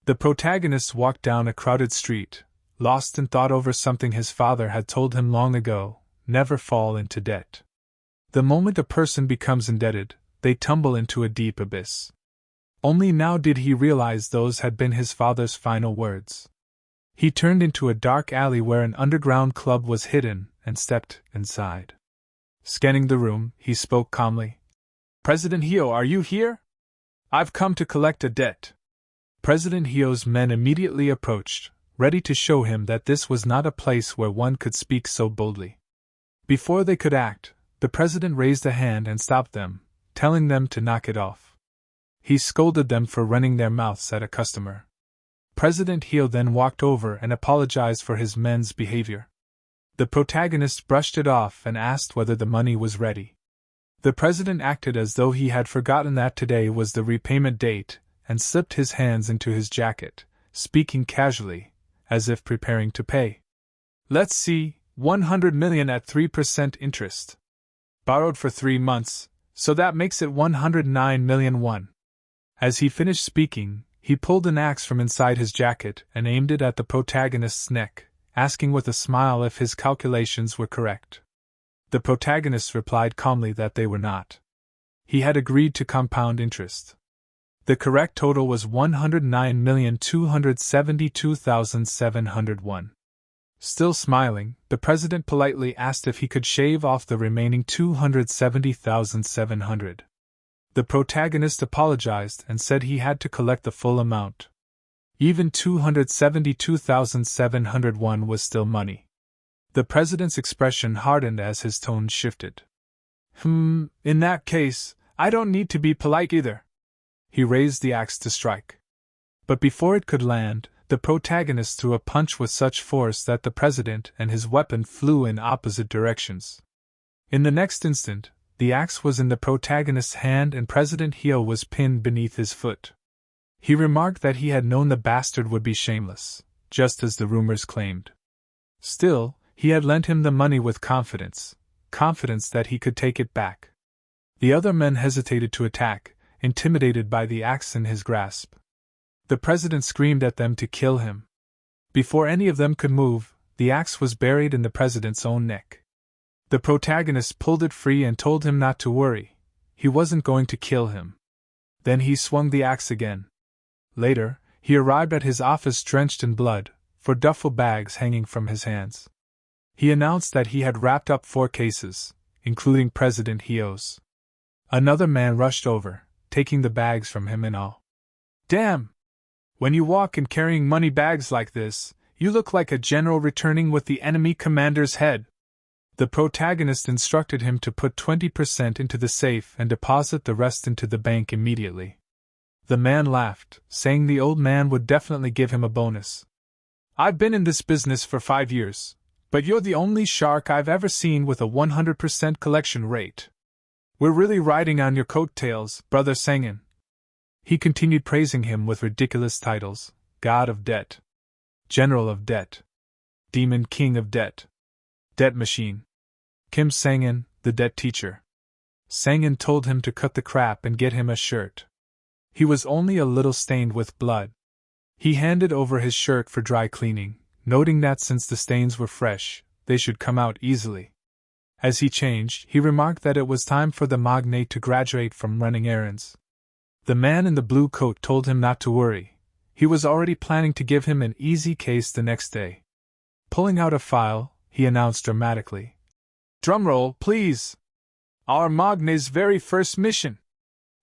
The protagonist walked down a crowded street, lost in thought over something his father had told him long ago: never fall into debt. The moment a person becomes indebted, they tumble into a deep abyss. Only now did he realize those had been his father's final words. He turned into a dark alley where an underground club was hidden and stepped inside. Scanning the room, he spoke calmly. "President Hyo, are you here? I've come to collect a debt." President Hyo's men immediately approached, ready to show him that this was not a place where one could speak so boldly. Before they could act, the president raised a hand and stopped them, telling them to knock it off. He scolded them for running their mouths at a customer. President Hyo then walked over and apologized for his men's behavior. The protagonist brushed it off and asked whether the money was ready. The president acted as though he had forgotten that today was the repayment date, and slipped his hands into his jacket, speaking casually, as if preparing to pay. "Let's see, 100 million at 3% interest. Borrowed for 3 months, so that makes it 109 million won." As he finished speaking, he pulled an axe from inside his jacket and aimed it at the protagonist's neck, asking with a smile if his calculations were correct. The protagonist replied calmly that they were not. He had agreed to compound interest. The correct total was 109,272,701. Still smiling, the president politely asked if he could shave off the remaining 270,700. The protagonist apologized and said he had to collect the full amount. Even 272,701 was still money. The president's expression hardened as his tone shifted. In that case, I don't need to be polite either." He raised the axe to strike. But before it could land, the protagonist threw a punch with such force that the president and his weapon flew in opposite directions. In the next instant, the axe was in the protagonist's hand and President Hyo was pinned beneath his foot. He remarked that he had known the bastard would be shameless, just as the rumors claimed. Still, he had lent him the money with confidence that he could take it back. The other men hesitated to attack, intimidated by the axe in his grasp. The president screamed at them to kill him. Before any of them could move, the axe was buried in the president's own neck. The protagonist pulled it free and told him not to worry, he wasn't going to kill him. Then he swung the axe again. Later, he arrived at his office drenched in blood, for duffel bags hanging from his hands. He announced that he had wrapped up 4 cases, including President Hyo's. Another man rushed over, taking the bags from him in awe. "Damn! When you walk in carrying money bags like this, you look like a general returning with the enemy commander's head." The protagonist instructed him to put 20% into the safe and deposit the rest into the bank immediately. The man laughed, saying the old man would definitely give him a bonus. "I've been in this business for 5 years, but you're the only shark I've ever seen with a 100% collection rate. We're really riding on your coattails, Brother Sangin." He continued praising him with ridiculous titles: God of Debt, General of Debt, Demon King of Debt, Debt Machine, Kim Sangin, the Debt Teacher. Sangin told him to cut the crap and get him a shirt. He was only a little stained with blood. He handed over his shirt for dry cleaning, noting that since the stains were fresh, they should come out easily. As he changed, he remarked that it was time for the magnate to graduate from running errands. The man in the blue coat told him not to worry. He was already planning to give him an easy case the next day. Pulling out a file, he announced dramatically, "Drumroll, please! Our magnate's very first mission."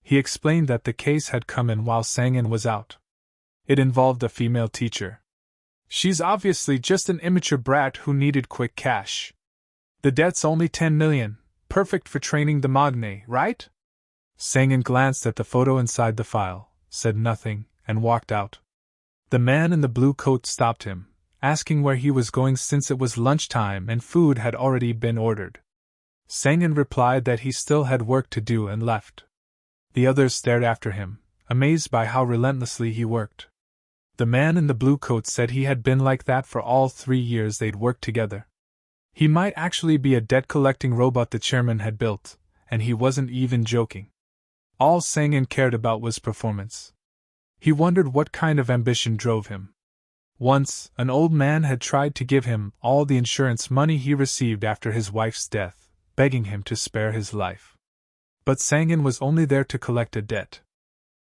He explained that the case had come in while Sangin was out. It involved a female teacher. "She's obviously just an immature brat who needed quick cash. The debt's only 10 million, perfect for training the magnate, right?" Sangin glanced at the photo inside the file, said nothing, and walked out. The man in the blue coat stopped him, asking where he was going since it was lunchtime and food had already been ordered. Sangin replied that he still had work to do and left. The others stared after him, amazed by how relentlessly he worked. The man in the blue coat said he had been like that for all 3 years they'd worked together. He might actually be a debt-collecting robot the chairman had built, and he wasn't even joking. All Sangin cared about was performance. He wondered what kind of ambition drove him. Once, an old man had tried to give him all the insurance money he received after his wife's death, begging him to spare his life. But Sangin was only there to collect a debt.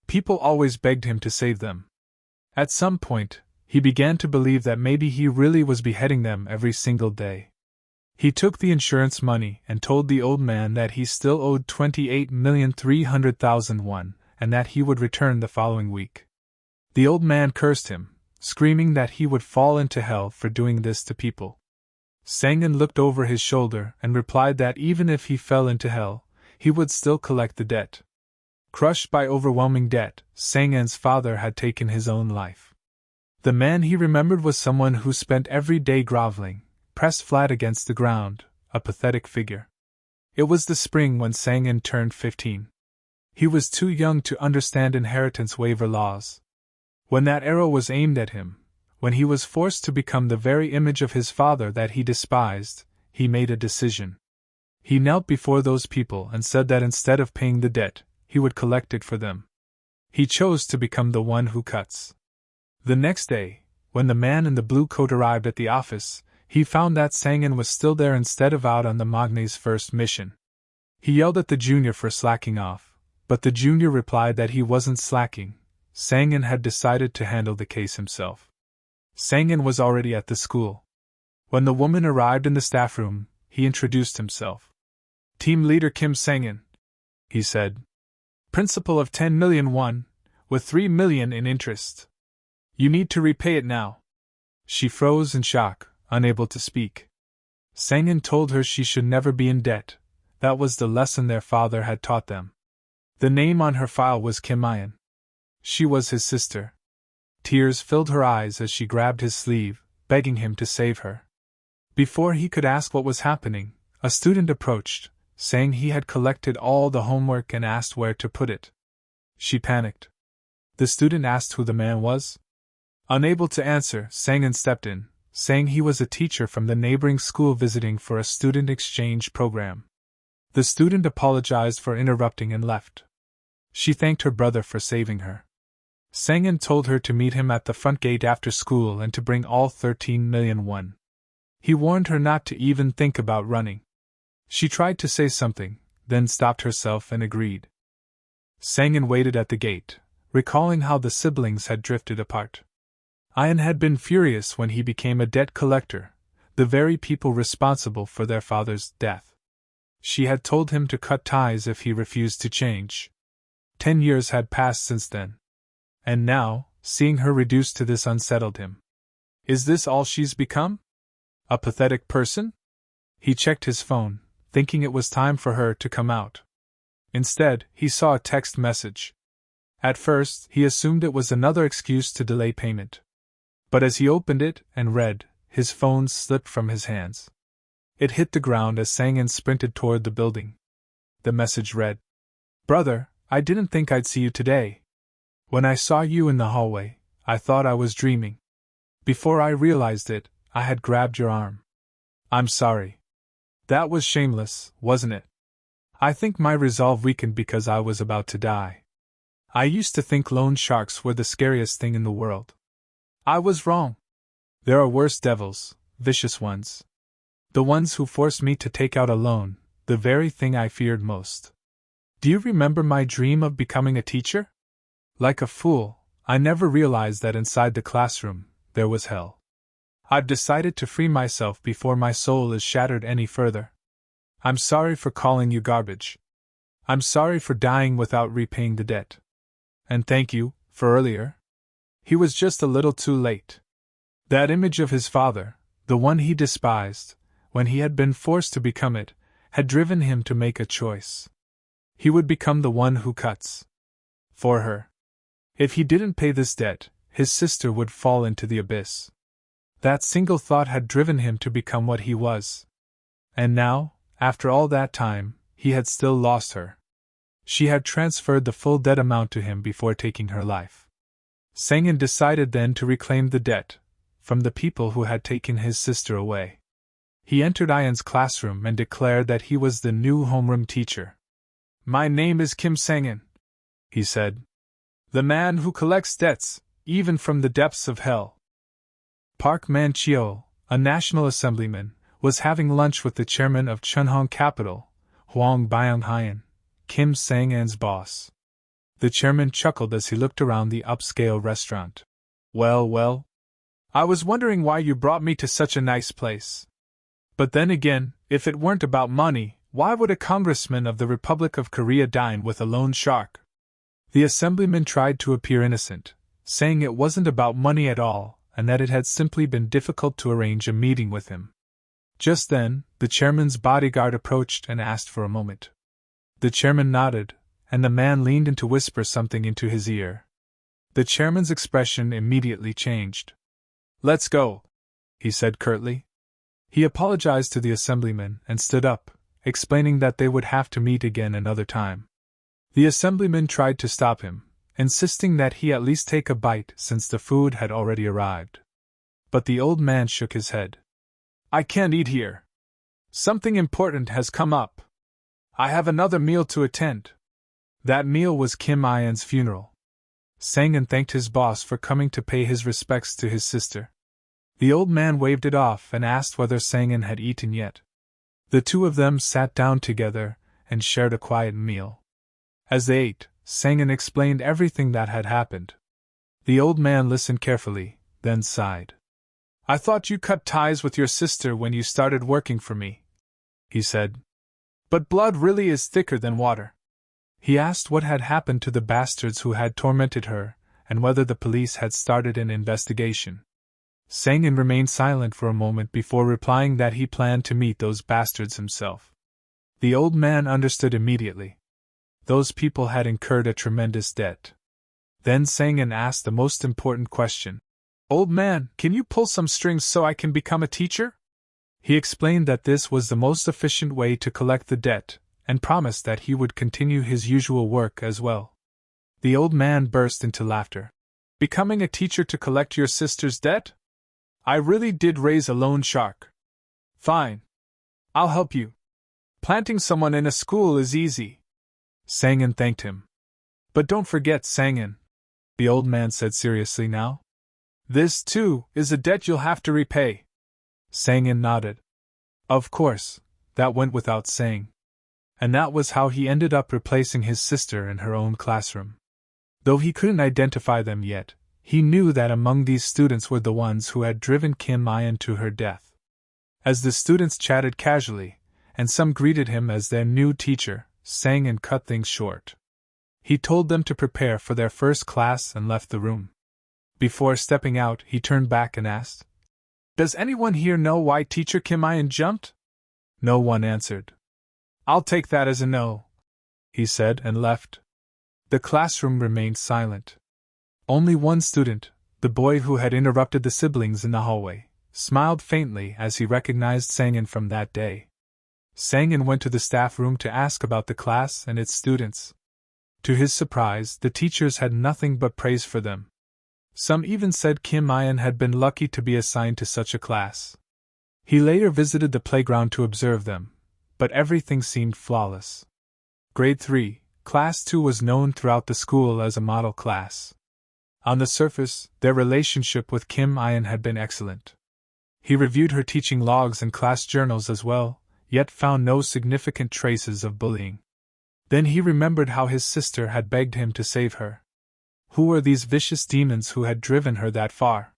People always begged him to save them. At some point, he began to believe that maybe he really was beheading them every single day. He took the insurance money and told the old man that he still owed 28,300,000 won, and that he would return the following week. The old man cursed him, screaming that he would fall into hell for doing this to people. Sangin looked over his shoulder and replied that even if he fell into hell, he would still collect the debt. Crushed by overwhelming debt, Sangin's father had taken his own life. The man he remembered was someone who spent every day groveling, pressed flat against the ground, a pathetic figure. It was the spring when Sangin turned 15. He was too young to understand inheritance waiver laws. When that arrow was aimed at him, when he was forced to become the very image of his father that he despised, he made a decision. He knelt before those people and said that instead of paying the debt, he would collect it for them. He chose to become the one who cuts. The next day, when the man in the blue coat arrived at the office, he found that Sangin was still there instead of out on the Magne's first mission. He yelled at the junior for slacking off, but the junior replied that he wasn't slacking. Sangin had decided to handle the case himself. Sangin was already at the school. When the woman arrived in the staff room, he introduced himself. Team leader Kim Sangin, he said. Principal of 10 million won, with 3 million in interest. You need to repay it now. She froze in shock, unable to speak. Sangin told her she should never be in debt. That was the lesson their father had taught them. The name on her file was Kim Ayan. She was his sister. Tears filled her eyes as she grabbed his sleeve, begging him to save her. Before he could ask what was happening, a student approached, saying he had collected all the homework and asked where to put it. She panicked. The student asked who the man was. Unable to answer, Sangin stepped in, saying he was a teacher from the neighboring school visiting for a student exchange program. The student apologized for interrupting and left. She thanked her brother for saving her. Sangin told her to meet him at the front gate after school and to bring all 13 million won. He warned her not to even think about running. She tried to say something, then stopped herself and agreed. Sangin waited at the gate, recalling how the siblings had drifted apart. Ayan had been furious when he became a debt collector, the very people responsible for their father's death. She had told him to cut ties if he refused to change. 10 years had passed since then. And now, seeing her reduced to this unsettled him. Is this all she's become? A pathetic person? He checked his phone, thinking it was time for her to come out. Instead, he saw a text message. At first, he assumed it was another excuse to delay payment. But as he opened it and read, his phone slipped from his hands. It hit the ground as Sangin sprinted toward the building. The message read, Brother, I didn't think I'd see you today. When I saw you in the hallway, I thought I was dreaming. Before I realized it, I had grabbed your arm. I'm sorry. That was shameless, wasn't it? I think my resolve weakened because I was about to die. I used to think loan sharks were the scariest thing in the world. I was wrong. There are worse devils, vicious ones. The ones who forced me to take out a loan, the very thing I feared most. Do you remember my dream of becoming a teacher? Like a fool, I never realized that inside the classroom, there was hell. I've decided to free myself before my soul is shattered any further. I'm sorry for calling you garbage. I'm sorry for dying without repaying the debt. And thank you, for earlier. He was just a little too late. That image of his father, the one he despised, when he had been forced to become it, had driven him to make a choice. He would become the one who cuts. For her. If he didn't pay this debt, his sister would fall into the abyss. That single thought had driven him to become what he was. And now, after all that time, he had still lost her. She had transferred the full debt amount to him before taking her life. Sangin decided then to reclaim the debt, from the people who had taken his sister away. He entered Ayan's classroom and declared that he was the new homeroom teacher. My name is Kim Sangin, he said. The man who collects debts, even from the depths of hell. Park Man-cheo, a National Assemblyman, was having lunch with the chairman of Chunhong Capital, Huang Byung-hyen, Kim Sang-an's boss. The chairman chuckled as he looked around the upscale restaurant. Well, I was wondering why you brought me to such a nice place. But then again, if it weren't about money, why would a congressman of the Republic of Korea dine with a loan shark? The assemblyman tried to appear innocent, saying it wasn't about money at all, and that it had simply been difficult to arrange a meeting with him. Just then, the chairman's bodyguard approached and asked for a moment. The chairman nodded, and the man leaned in to whisper something into his ear. The chairman's expression immediately changed. "Let's go," he said curtly. He apologized to the assemblyman and stood up, explaining that they would have to meet again another time. The assemblyman tried to stop him, insisting that he at least take a bite since the food had already arrived. But the old man shook his head. "I can't eat here. Something important has come up. I have another meal to attend." That meal was Kim Ayan's funeral. Sang-in thanked his boss for coming to pay his respects to his sister. The old man waved it off and asked whether Sang-in had eaten yet. The two of them sat down together and shared a quiet meal. As they ate, Sang-in explained everything that had happened. The old man listened carefully, then sighed. "I thought you cut ties with your sister when you started working for me," he said. "But blood really is thicker than water." He asked what had happened to the bastards who had tormented her, and whether the police had started an investigation. Sang-in remained silent for a moment before replying that he planned to meet those bastards himself. The old man understood immediately. Those people had incurred a tremendous debt. Then Sang-in asked the most important question. "Old man, can you pull some strings so I can become a teacher?" He explained that this was the most efficient way to collect the debt, and promised that he would continue his usual work as well. The old man burst into laughter. "Becoming a teacher to collect your sister's debt? I really did raise a loan shark. Fine. I'll help you. Planting someone in a school is easy." Sang-in thanked him. "But don't forget, Sang-in," the old man said seriously now. "This, too, is a debt you'll have to repay." Sang-in nodded. Of course, that went without saying. And that was how he ended up replacing his sister in her own classroom. Though he couldn't identify them yet, he knew that among these students were the ones who had driven Kim Ayan to her death. As the students chatted casually, and some greeted him as their new teacher, Sang-in cut things short. He told them to prepare for their first class and left the room. Before stepping out, he turned back and asked, "Does anyone here know why teacher Kim Ayan jumped?" No one answered. "I'll take that as a no," he said and left. The classroom remained silent. Only one student, the boy who had interrupted the siblings in the hallway, smiled faintly as he recognized Sang-in from that day. Sang-in went to the staff room to ask about the class and its students. To his surprise, the teachers had nothing but praise for them. Some even said Kim Ayan had been lucky to be assigned to such a class. He later visited the playground to observe them, but everything seemed flawless. Grade 3, Class 2 was known throughout the school as a model class. On the surface, their relationship with Kim Ayan had been excellent. He reviewed her teaching logs and class journals as well, yet found no significant traces of bullying. Then he remembered how his sister had begged him to save her. Who were these vicious demons who had driven her that far?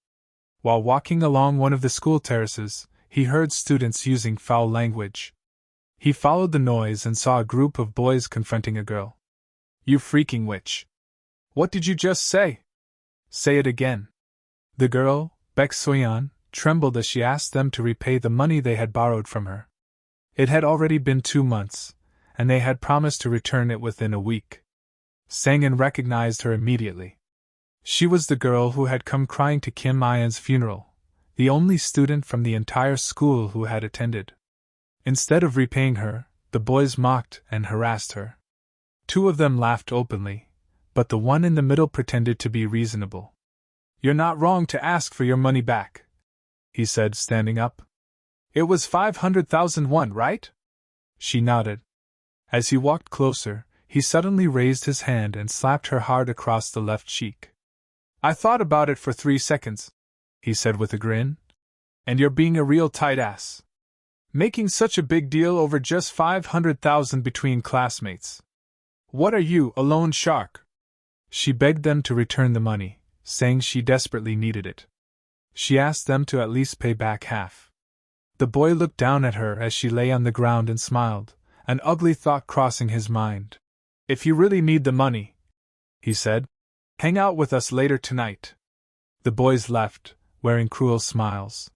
While walking along one of the school terraces, he heard students using foul language. He followed the noise and saw a group of boys confronting a girl. "You freaking witch! What did you just say?" "Say it again." The girl, Baek Soyeon, trembled as she asked them to repay the money they had borrowed from her. It had already been 2 months, and they had promised to return it within a week. Sang-in recognized her immediately. She was the girl who had come crying to Kim Ayan's funeral, the only student from the entire school who had attended. Instead of repaying her, the boys mocked and harassed her. 2 of them laughed openly, but the one in the middle pretended to be reasonable. "You're not wrong to ask for your money back," he said, standing up. "It was 500,000 won, right?" She nodded. As he walked closer, He suddenly raised his hand and slapped her hard across the left cheek. I thought about it for 3 seconds, he said with a grin. And you're being a real tight ass. Making such a big deal over just 500,000 between classmates. What are you, a loan shark? She begged them to return the money, saying she desperately needed it. She asked them to at least pay back half. The boy looked down at her as she lay on the ground and smiled, an ugly thought crossing his mind. If you really need the money, he said, hang out with us later tonight. The boys left, wearing cruel smiles.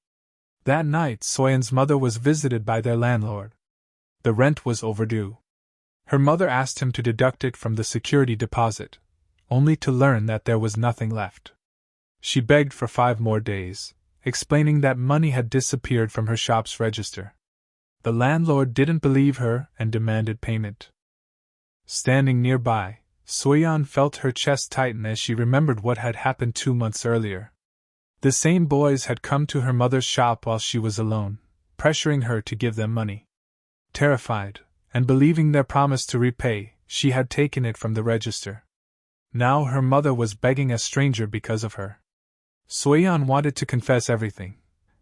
That night, Soyeon's mother was visited by their landlord. The rent was overdue. Her mother asked him to deduct it from the security deposit, only to learn that there was nothing left. She begged for 5 more days, explaining that money had disappeared from her shop's register. The landlord didn't believe her and demanded payment. Standing nearby, Soyeon felt her chest tighten as she remembered what had happened 2 months earlier. The same boys had come to her mother's shop while she was alone, pressuring her to give them money. Terrified, and believing their promise to repay, she had taken it from the register. Now her mother was begging a stranger because of her. Soyeon wanted to confess everything,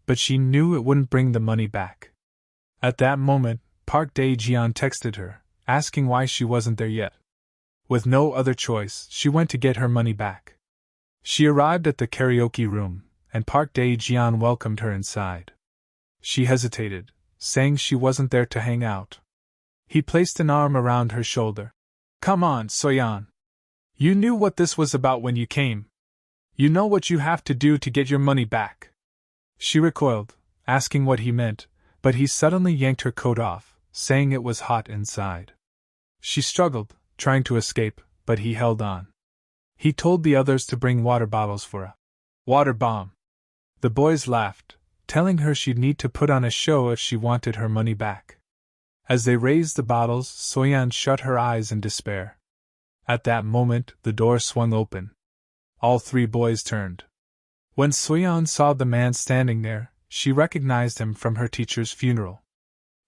but she knew it wouldn't bring the money back. At that moment, Park Dae-jeon texted her, asking why she wasn't there yet. With no other choice, she went to get her money back. She arrived at the karaoke room, and Park Dae-jeon welcomed her inside. She hesitated, saying she wasn't there to hang out. He placed an arm around her shoulder. Come on, Soyeon. You knew what this was about when you came. You know what you have to do to get your money back. She recoiled, asking what he meant, but he suddenly yanked her coat off, saying it was hot inside. She struggled, trying to escape, but he held on. He told the others to bring water bottles for a water bomb. The boys laughed, telling her she'd need to put on a show if she wanted her money back. As they raised the bottles, Soyeon shut her eyes in despair. At that moment, the door swung open. All 3 boys turned. When Soyeon saw the man standing there, she recognized him from her teacher's funeral.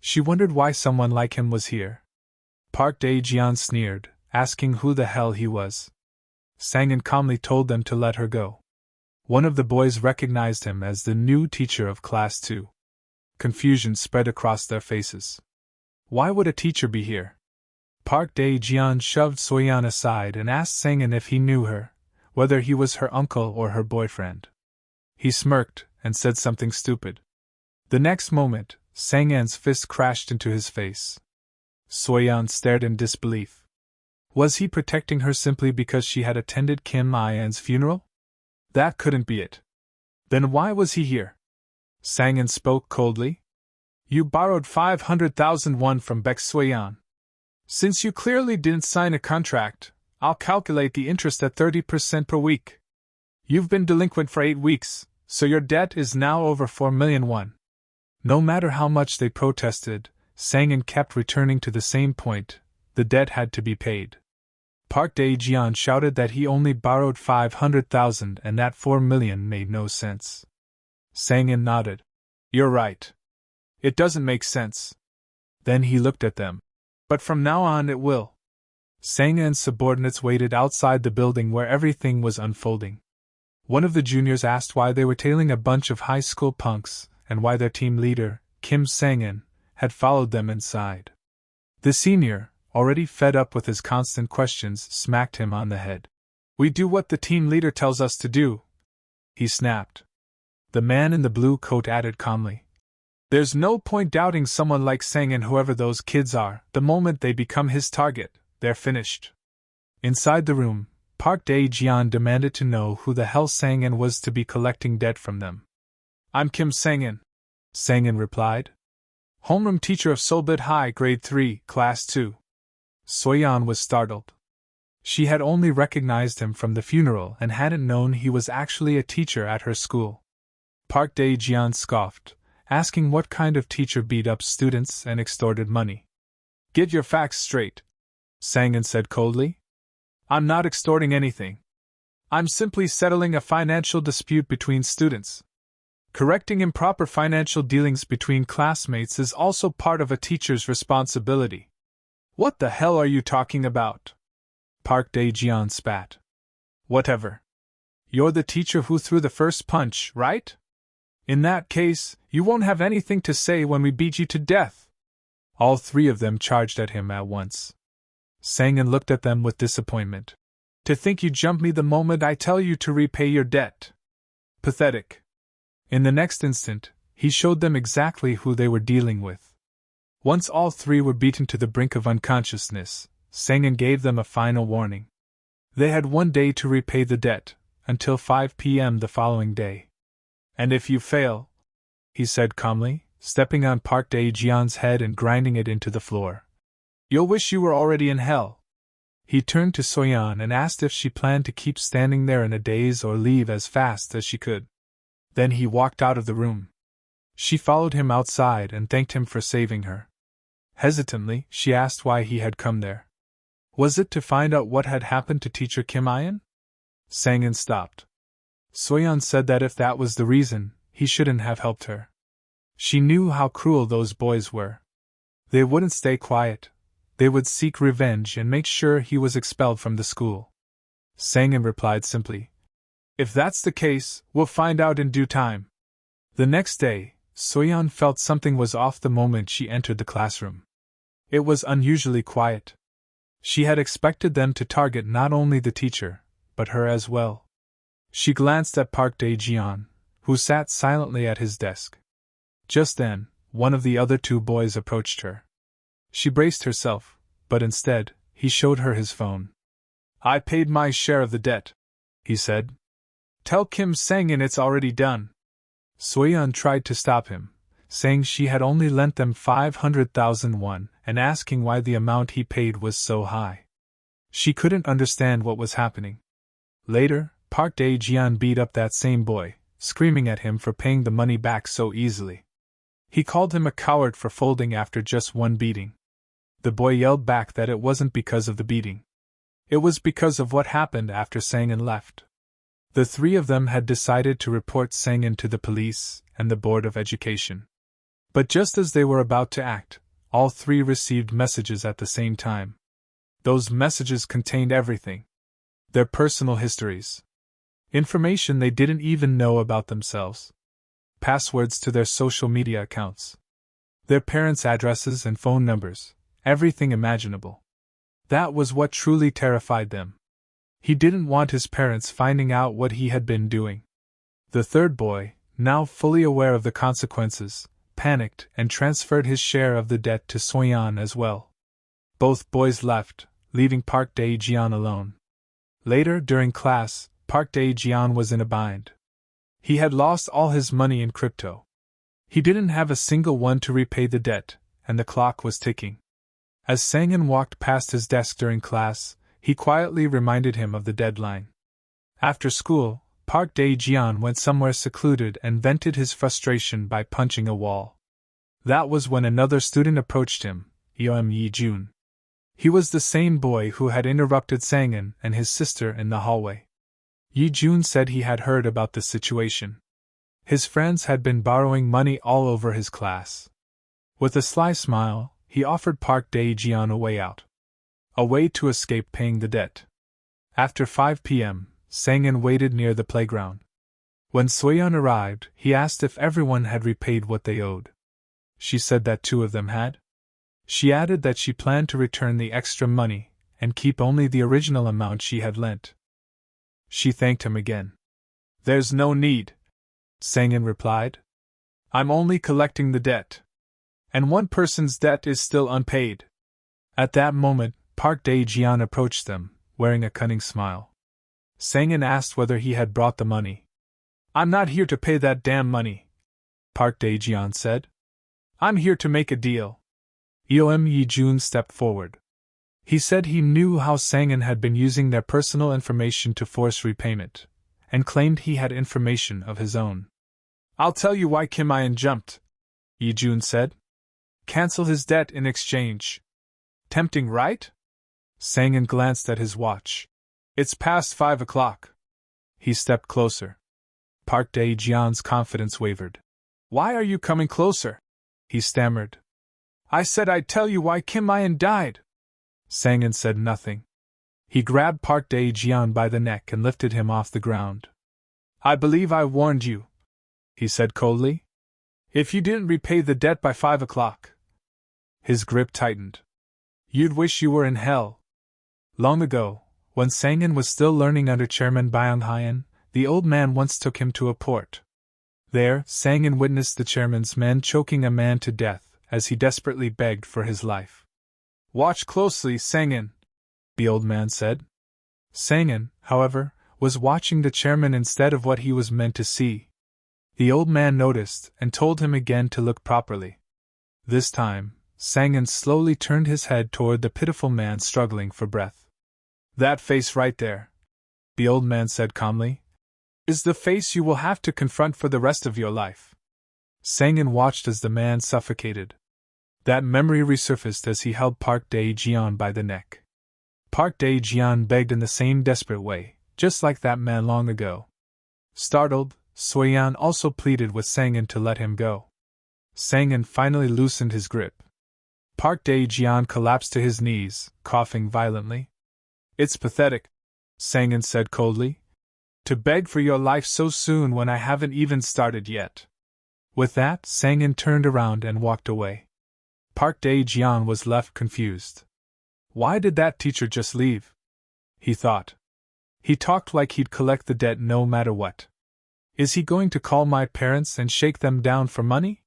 She wondered why someone like him was here. Park Dae-jeon sneered, asking who the hell he was. Sang-in calmly told them to let her go. One of the boys recognized him as the new teacher of Class 2. Confusion spread across their faces. Why would a teacher be here? Park Dae-jeon shoved Soyeon aside and asked Sang-in if he knew her, whether he was her uncle or her boyfriend. He smirked and said something stupid. The next moment, Sang-in's fist crashed into his face. Soyeon stared in disbelief. Was he protecting her simply because she had attended Kim I-an's funeral? That couldn't be it. Then why was he here? Sang-in spoke coldly. You borrowed 500,000 won from Baek Soyeon. Since you clearly didn't sign a contract, I'll calculate the interest at 30% per week. You've been delinquent for 8 weeks, so your debt is now over 4 million won. No matter how much they protested, Sang-in kept returning to the same point: the debt had to be paid. Park Dae-jeon shouted that he only borrowed 500,000 and that 4 million made no sense. Sang-in nodded. You're right. It doesn't make sense. Then he looked at them. But from now on it will. Sang-in's subordinates waited outside the building where everything was unfolding. One of the juniors asked why they were tailing a bunch of high school punks, and why their team leader, Kim Sang-in, had followed them inside. The senior, already fed up with his constant questions, smacked him on the head. We do what the team leader tells us to do, he snapped. The man in the blue coat added calmly. There's no point doubting someone like Sang-in, whoever those kids are. The moment they become his target, they're finished. Inside the room, Park Dae-jeon demanded to know who the hell Sang-in was to be collecting debt from them. I'm Kim Sang-in, Sang-in replied. Homeroom teacher of Seoulbit High, Grade 3, Class 2. Soyeon was startled. She had only recognized him from the funeral and hadn't known he was actually a teacher at her school. Park Dae-jeon scoffed, asking what kind of teacher beat up students and extorted money. Get your facts straight, Sang-in said coldly. I'm not extorting anything. I'm simply settling a financial dispute between students. Correcting improper financial dealings between classmates is also part of a teacher's responsibility. What the hell are you talking about? Park Dae-jeon spat. Whatever. You're the teacher who threw the first punch, right? In that case, you won't have anything to say when we beat you to death. All three of them charged at him at once. Sang-in looked at them with disappointment. To think you jump me the moment I tell you to repay your debt. Pathetic. In the next instant, he showed them exactly who they were dealing with. Once all three were beaten to the brink of unconsciousness, Sang-in gave them a final warning. They had 1 day to repay the debt, until 5 p.m. the following day. And if you fail, he said calmly, stepping on Park Dae-jeon's head and grinding it into the floor, you'll wish you were already in hell. He turned to Soyeon and asked if she planned to keep standing there in a daze or leave as fast as she could. Then he walked out of the room. She followed him outside and thanked him for saving her. Hesitantly, she asked why he had come there. Was it to find out what had happened to teacher Kim Ayan? Sang-in stopped. Soyeon said that if that was the reason, he shouldn't have helped her. She knew how cruel those boys were. They wouldn't stay quiet. They would seek revenge and make sure he was expelled from the school. Sang-in replied simply, if that's the case, we'll find out in due time. The next day, Soyeon felt something was off the moment she entered the classroom. It was unusually quiet. She had expected them to target not only the teacher, but her as well. She glanced at Park Dae-jeon, who sat silently at his desk. Just then, one of the other two boys approached her. She braced herself, but instead, he showed her his phone. I paid my share of the debt, he said. Tell Kim Sang-in it's already done. Soyeon tried to stop him, saying she had only lent them 500,000 won and asking why the amount he paid was so high. She couldn't understand what was happening. Later, Park Dae-jeon beat up that same boy, screaming at him for paying the money back so easily. He called him a coward for folding after just one beating. The boy yelled back that it wasn't because of the beating. It was because of what happened after Sang-in left. The three of them had decided to report Sang-in to the police and the Board of Education. But just as they were about to act, all three received messages at the same time. Those messages contained everything. Their personal histories. Information they didn't even know about themselves. Passwords to their social media accounts. Their parents' addresses and phone numbers. Everything imaginable. That was what truly terrified them. He didn't want his parents finding out what he had been doing. The third boy, now fully aware of the consequences, panicked and transferred his share of the debt to Soyeon as well. Both boys left, leaving Park Dae-jeon alone. Later, during class, Park Dae-jeon was in a bind. He had lost all his money in crypto. He didn't have a single one to repay the debt, and the clock was ticking. As Sang-in walked past his desk during class, he quietly reminded him of the deadline. After school, Park Dae-jeon went somewhere secluded and vented his frustration by punching a wall. That was when another student approached him, Yi-jun. He was the same boy who had interrupted Sang-in and his sister in the hallway. Yi-jun said he had heard about the situation. His friends had been borrowing money all over his class. With a sly smile, he offered Park Dae-jeon a way out. A way to escape paying the debt. After 5 p.m., Sang-in waited near the playground. When Soyeon arrived, he asked if everyone had repaid what they owed. She said that 2 of them had. She added that she planned to return the extra money and keep only the original amount she had lent. She thanked him again. There's no need, Sang-in replied. I'm only collecting the debt. And one person's debt is still unpaid. At that moment, Park Dae-jeon approached them, wearing a cunning smile. Sang-in asked whether he had brought the money. I'm not here to pay that damn money, Park Dae-jeon said. I'm here to make a deal. Yi-jun stepped forward. He said he knew how Sang-in had been using their personal information to force repayment, and claimed he had information of his own. I'll tell you why Kim Ayan jumped, Yi-jun said. Cancel his debt in exchange. Tempting, right? Sang-in glanced at his watch. It's past 5 o'clock. He stepped closer. Park Dae-jeon's confidence wavered. Why are you coming closer? He stammered. I said I'd tell you why Kim Ayan died. Sang-in said nothing. He grabbed Park Dae-jeon by the neck and lifted him off the ground. I believe I warned you, he said coldly. If you didn't repay the debt by 5 o'clock. His grip tightened. You'd wish you were in hell. Long ago, when Sang-in was still learning under Chairman Byung-hyun, the old man once took him to a port. There, Sang-in witnessed the chairman's men choking a man to death as he desperately begged for his life. Watch closely, Sang-in, the old man said. Sang-in, however, was watching the chairman instead of what he was meant to see. The old man noticed and told him again to look properly. This time, Sang-in slowly turned his head toward the pitiful man struggling for breath. That face right there, the old man said calmly, is the face you will have to confront for the rest of your life. Sang-in watched as the man suffocated. That memory resurfaced as he held Park Dae-jeon by the neck. Park Dae-jeon begged in the same desperate way, just like that man long ago. Startled, Soyeon also pleaded with Sang-in to let him go. Sang-in finally loosened his grip. Park Dae-jeon collapsed to his knees, coughing violently. It's pathetic, Sang-in said coldly, to beg for your life so soon when I haven't even started yet. With that, Sang-in turned around and walked away. Park Dae-jeon was left confused. Why did that teacher just leave? He thought. He talked like he'd collect the debt no matter what. Is he going to call my parents and shake them down for money?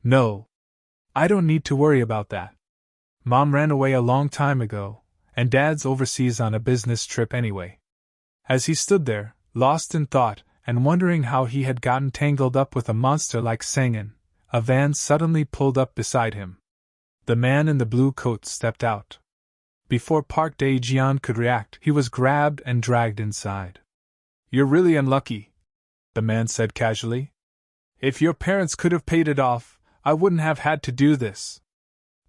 No. I don't need to worry about that. Mom ran away a long time ago, and Dad's overseas on a business trip anyway. As he stood there, lost in thought, and wondering how he had gotten tangled up with a monster like Sang-in, a van suddenly pulled up beside him. The man in the blue coat stepped out. Before Park Dae-jeon could react, he was grabbed and dragged inside. You're really unlucky, the man said casually. If your parents could have paid it off, I wouldn't have had to do this.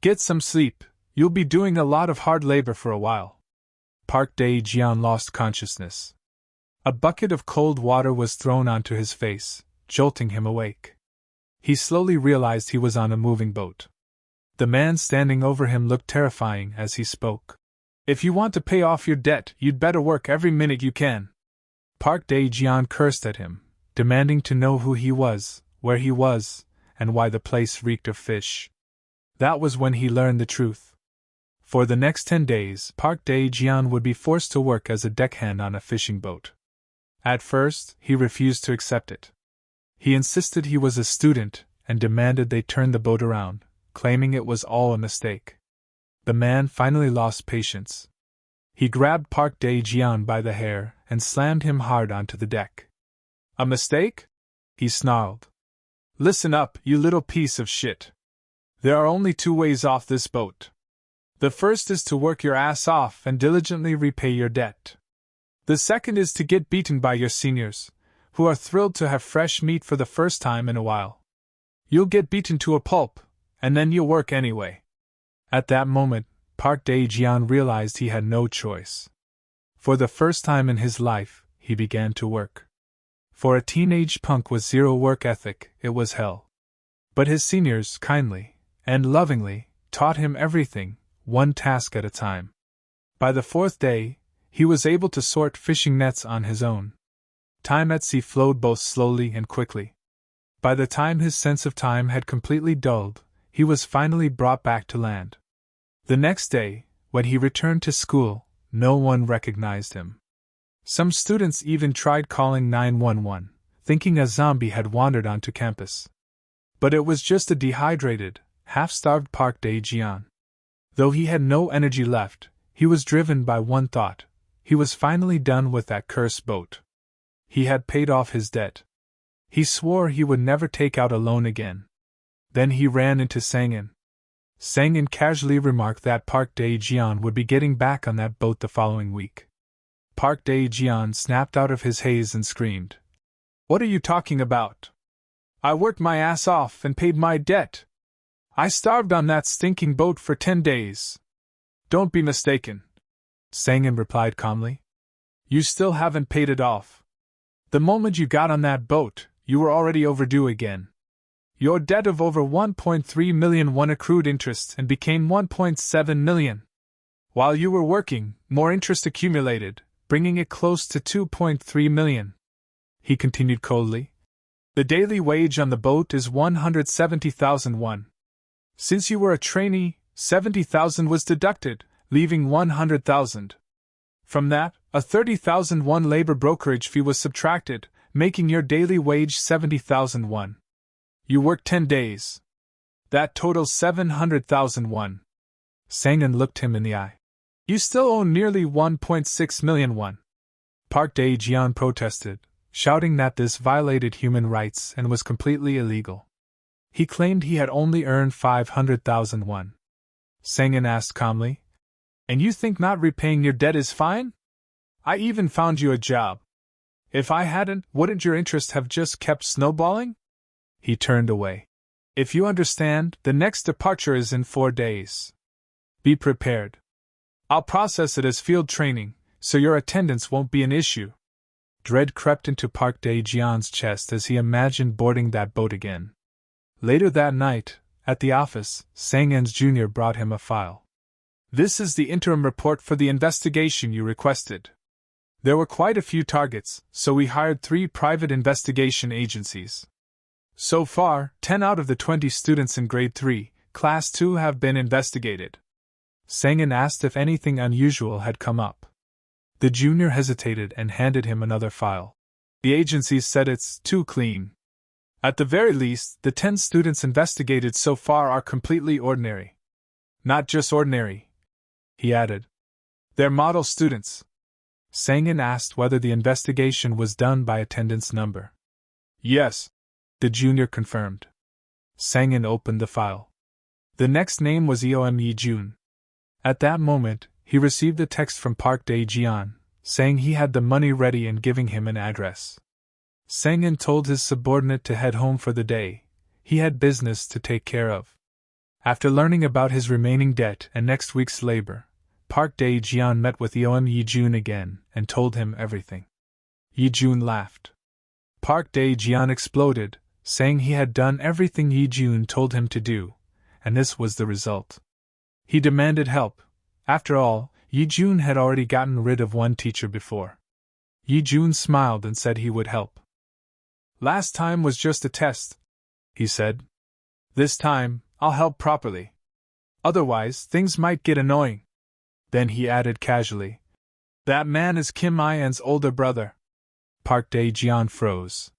Get some sleep, you'll be doing a lot of hard labor for a while. Park Dae-jeon lost consciousness. A bucket of cold water was thrown onto his face, jolting him awake. He slowly realized he was on a moving boat. The man standing over him looked terrifying as he spoke. If you want to pay off your debt, you'd better work every minute you can. Park Dae-jeon cursed at him, demanding to know who he was, where he was, and why the place reeked of fish. That was when he learned the truth. For the next 10 days, Park Dae-jeon would be forced to work as a deckhand on a fishing boat. At first, he refused to accept it. He insisted he was a student and demanded they turn the boat around, claiming it was all a mistake. The man finally lost patience. He grabbed Park Dae-jeon by the hair and slammed him hard onto the deck. A mistake? He snarled. Listen up, you little piece of shit. There are only 2 ways off this boat. The first is to work your ass off and diligently repay your debt. The second is to get beaten by your seniors, who are thrilled to have fresh meat for the first time in a while. You'll get beaten to a pulp, and then you'll work anyway. At that moment, Park Dae-jeon realized he had no choice. For the first time in his life, he began to work. For a teenage punk with zero work ethic, it was hell. But his seniors kindly and lovingly taught him everything, one task at a time. By the 4th day, he was able to sort fishing nets on his own. Time at sea flowed both slowly and quickly. By the time his sense of time had completely dulled, he was finally brought back to land. The next day, when he returned to school, no one recognized him. Some students even tried calling 911, thinking a zombie had wandered onto campus. But it was just a dehydrated, half-starved Park Dae-jeon. Though he had no energy left, he was driven by one thought. He was finally done with that cursed boat. He had paid off his debt. He swore he would never take out a loan again. Then he ran into Sang-in. Sang-in casually remarked that Park Dae-jeon would be getting back on that boat the following week. Park Dae-jeon snapped out of his haze and screamed. What are you talking about? I worked my ass off and paid my debt. I starved on that stinking boat for 10 days. Don't be mistaken, Sang-in replied calmly. You still haven't paid it off. The moment you got on that boat, you were already overdue again. Your debt of over 1.3 million won accrued interest and became 1.7 million. While you were working, more interest accumulated, bringing it close to 2.3 million. He continued coldly. The daily wage on the boat is 170,000 won. Since you were a trainee, 70,000 was deducted, leaving 100,000. From that, a 30,000 won labor brokerage fee was subtracted, making your daily wage 70,000 won. You worked 10 days. That totals 700,000 won. Sang-in looked him in the eye. You still owe nearly 1.6 million won. Park Dae-jeon protested, shouting that this violated human rights and was completely illegal. He claimed he had only earned 500,000 won. Sang-in asked calmly, "And you think not repaying your debt is fine? I even found you a job. If I hadn't, wouldn't your interest have just kept snowballing?" He turned away. "If you understand, the next departure is in 4 days. Be prepared. I'll process it as field training, so your attendance won't be an issue." Dread crept into Park Dae-jeon's chest as he imagined boarding that boat again. Later that night, at the office, Sang-in's junior brought him a file. "This is the interim report for the investigation you requested. There were quite a few targets, so we hired 3 private investigation agencies. So far, 10 out of the 20 students in Grade 3, Class 2 have been investigated." Sang-in asked if anything unusual had come up. The junior hesitated and handed him another file. "The agencies said it's too clean. At the very least, the 10 students investigated so far are completely ordinary. Not just ordinary," he added. "They're model students." Sang-in asked whether the investigation was done by attendance number. "Yes," the junior confirmed. Sang-in opened the file. The next name was Eom Yi-jun. At that moment, he received a text from Park Dae-jeon, saying he had the money ready and giving him an address. Sang-in told his subordinate to head home for the day. He had business to take care of. After learning about his remaining debt and next week's labor, Park Dae-jeon met with Eom Yi-jun again and told him everything. Yi-jun laughed. Park Dae-jeon exploded, saying he had done everything Yi-jun told him to do, and this was the result. He demanded help. After all, Yi-jun had already gotten rid of one teacher before. Yi-jun smiled and said he would help. "Last time was just a test," he said. "This time, I'll help properly. Otherwise, things might get annoying." Then he added casually, "That man is Kim I-an's older brother." Park Dae-jeon froze.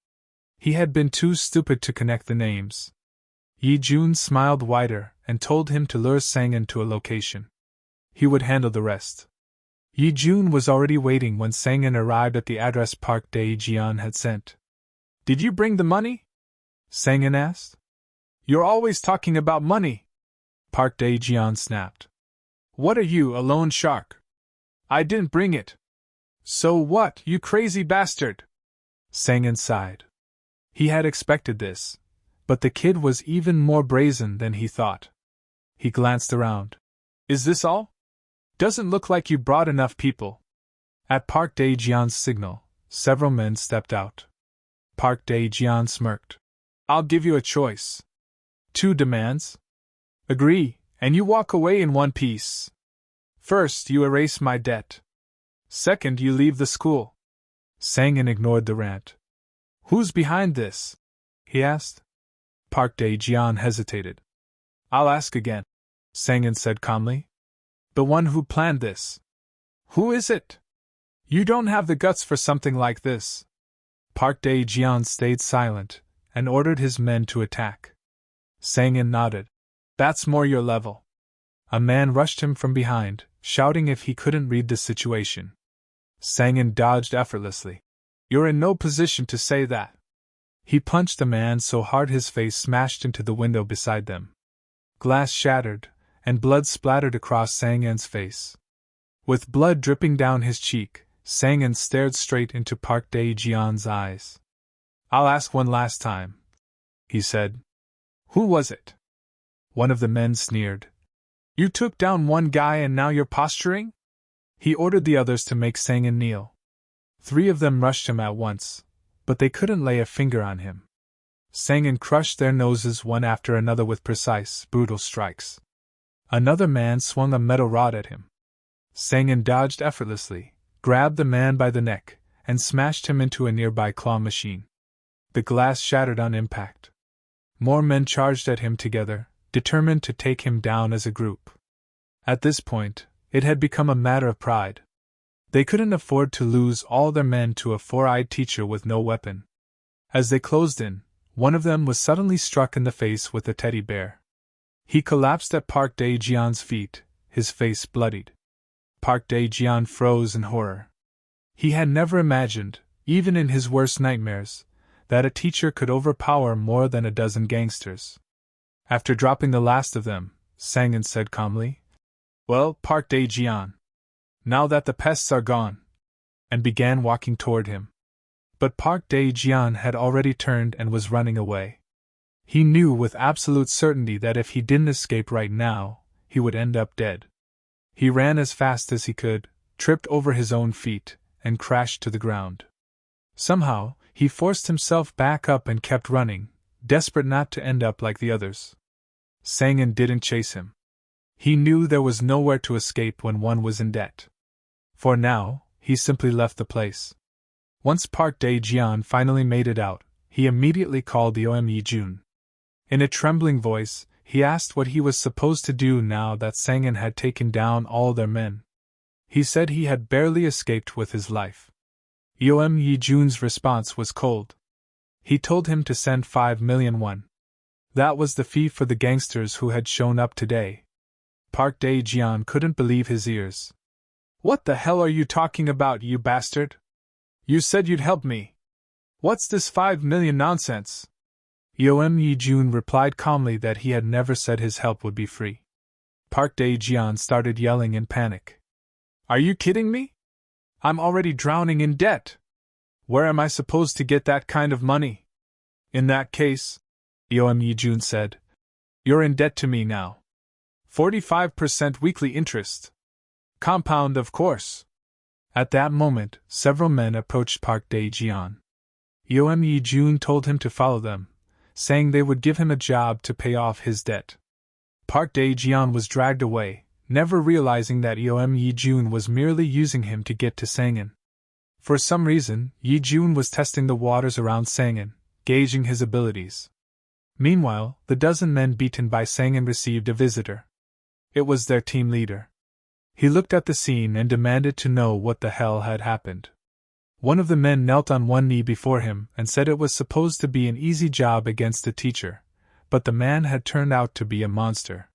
He had been too stupid to connect the names. Yi-jun smiled wider and told him to lure Sang-in to a location. He would handle the rest. Yi-jun was already waiting when Sang-in arrived at the address Park Dae-jeon had sent. "Did you bring the money?" Sang-in asked. "You're always talking about money," Park Dae-jeon snapped. "What are you, a loan shark?" "I didn't bring it." "So what, you crazy bastard?" Sang-in sighed. He had expected this, but the kid was even more brazen than he thought. He glanced around. "Is this all? Doesn't look like you brought enough people." At Park Dae-jeon's signal, several men stepped out. Park Dae-jeon smirked. "I'll give you a choice. 2 demands. Agree, and you walk away in one piece. First, you erase my debt. Second, you leave the school." Sang-in ignored the rant. "Who's behind this?" he asked. Park Dae-jeon hesitated. "I'll ask again," Sang-in said calmly. "The one who planned this. Who is it? You don't have the guts for something like this." Park Dae-jeon stayed silent and ordered his men to attack. Sang-in nodded. "That's more your level." A man rushed him from behind, shouting if he couldn't read the situation. Sang-in dodged effortlessly. "You're in no position to say that." He punched the man so hard his face smashed into the window beside them. Glass shattered, and blood splattered across Sang-in's face. With blood dripping down his cheek, Sang-in stared straight into Park Dae-jeon's eyes. "I'll ask one last time," he said. "Who was it?" One of the men sneered. "You took down one guy and now you're posturing?" He ordered the others to make Sang-in kneel. 3 of them rushed him at once, but they couldn't lay a finger on him. Sang-in crushed their noses one after another with precise, brutal strikes. Another man swung a metal rod at him. Sang-in dodged effortlessly, grabbed the man by the neck, and smashed him into a nearby claw machine. The glass shattered on impact. More men charged at him together, determined to take him down as a group. At this point, it had become a matter of pride. They couldn't afford to lose all their men to a four-eyed teacher with no weapon. As they closed in, one of them was suddenly struck in the face with a teddy bear. He collapsed at Park Dae-jeon's feet, his face bloodied. Park Dae-jeon froze in horror. He had never imagined, even in his worst nightmares, that a teacher could overpower more than a dozen gangsters. After dropping the last of them, Sang-in said calmly, "Well, Park Dae-jeon, now that the pests are gone," and began walking toward him. But Park Dae-jeon had already turned and was running away. He knew with absolute certainty that if he didn't escape right now, he would end up dead. He ran as fast as he could, tripped over his own feet, and crashed to the ground. Somehow, he forced himself back up and kept running, desperate not to end up like the others. Sang-in didn't chase him. He knew there was nowhere to escape when one was in debt. For now, he simply left the place. Once Park Dae-jeon finally made it out, he immediately called the Ome-jun. In a trembling voice, he asked what he was supposed to do now that Sang-in had taken down all their men. He said he had barely escaped with his life. Ome-jun's response was cold. He told him to send 5 million won. That was the fee for the gangsters who had shown up today. Park Dae-jeon couldn't believe his ears. "What the hell are you talking about, you bastard? You said you'd help me. What's this 5 million nonsense?" Ome-jun replied calmly that he had never said his help would be free. Park Dae-jeon started yelling in panic. "Are you kidding me? I'm already drowning in debt. Where am I supposed to get that kind of money?" "In that case," Ome-jun said, "you're in debt to me now. 45% weekly interest. Compound, of course." At that moment, several men approached Park Dae-jeon. Ome-jun told him to follow them, saying they would give him a job to pay off his debt. Park Dae-jeon was dragged away, never realizing that Ome-jun was merely using him to get to Sang-in. For some reason, Ye-jun was testing the waters around Sang-in, gauging his abilities. Meanwhile, the dozen men beaten by Sang-in received a visitor. It was their team leader. He looked at the scene and demanded to know what the hell had happened. One of the men knelt on one knee before him and said it was supposed to be an easy job against the teacher, but the man had turned out to be a monster.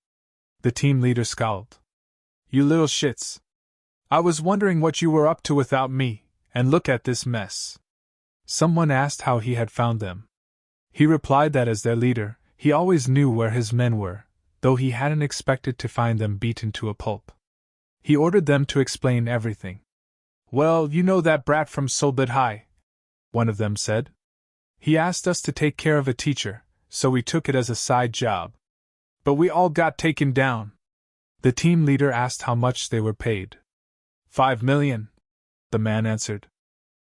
The team leader scowled. "You little shits. I was wondering what you were up to without me, and look at this mess." Someone asked how he had found them. He replied that as their leader, he always knew where his men were, though he hadn't expected to find them beaten to a pulp. He ordered them to explain everything. "Well, you know that brat from Seoulbit High," one of them said. "He asked us to take care of a teacher, so we took it as a side job. But we all got taken down." The team leader asked how much they were paid. 5 million, the man answered.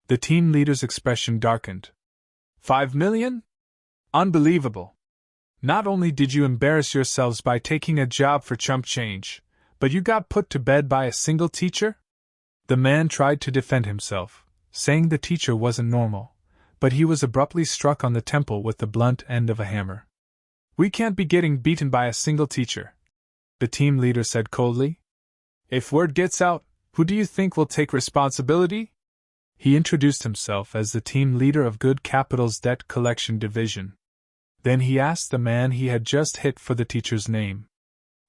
The team leader's expression darkened. 5 million? Unbelievable. Not only did you embarrass yourselves by taking a job for chump change, but you got put to bed by a single teacher? The man tried to defend himself, saying the teacher wasn't normal, but he was abruptly struck on the temple with the blunt end of a hammer. "We can't be getting beaten by a single teacher," the team leader said coldly. "If word gets out, who do you think will take responsibility?" He introduced himself as the team leader of Good Capital's debt collection division. Then he asked the man he had just hit for the teacher's name.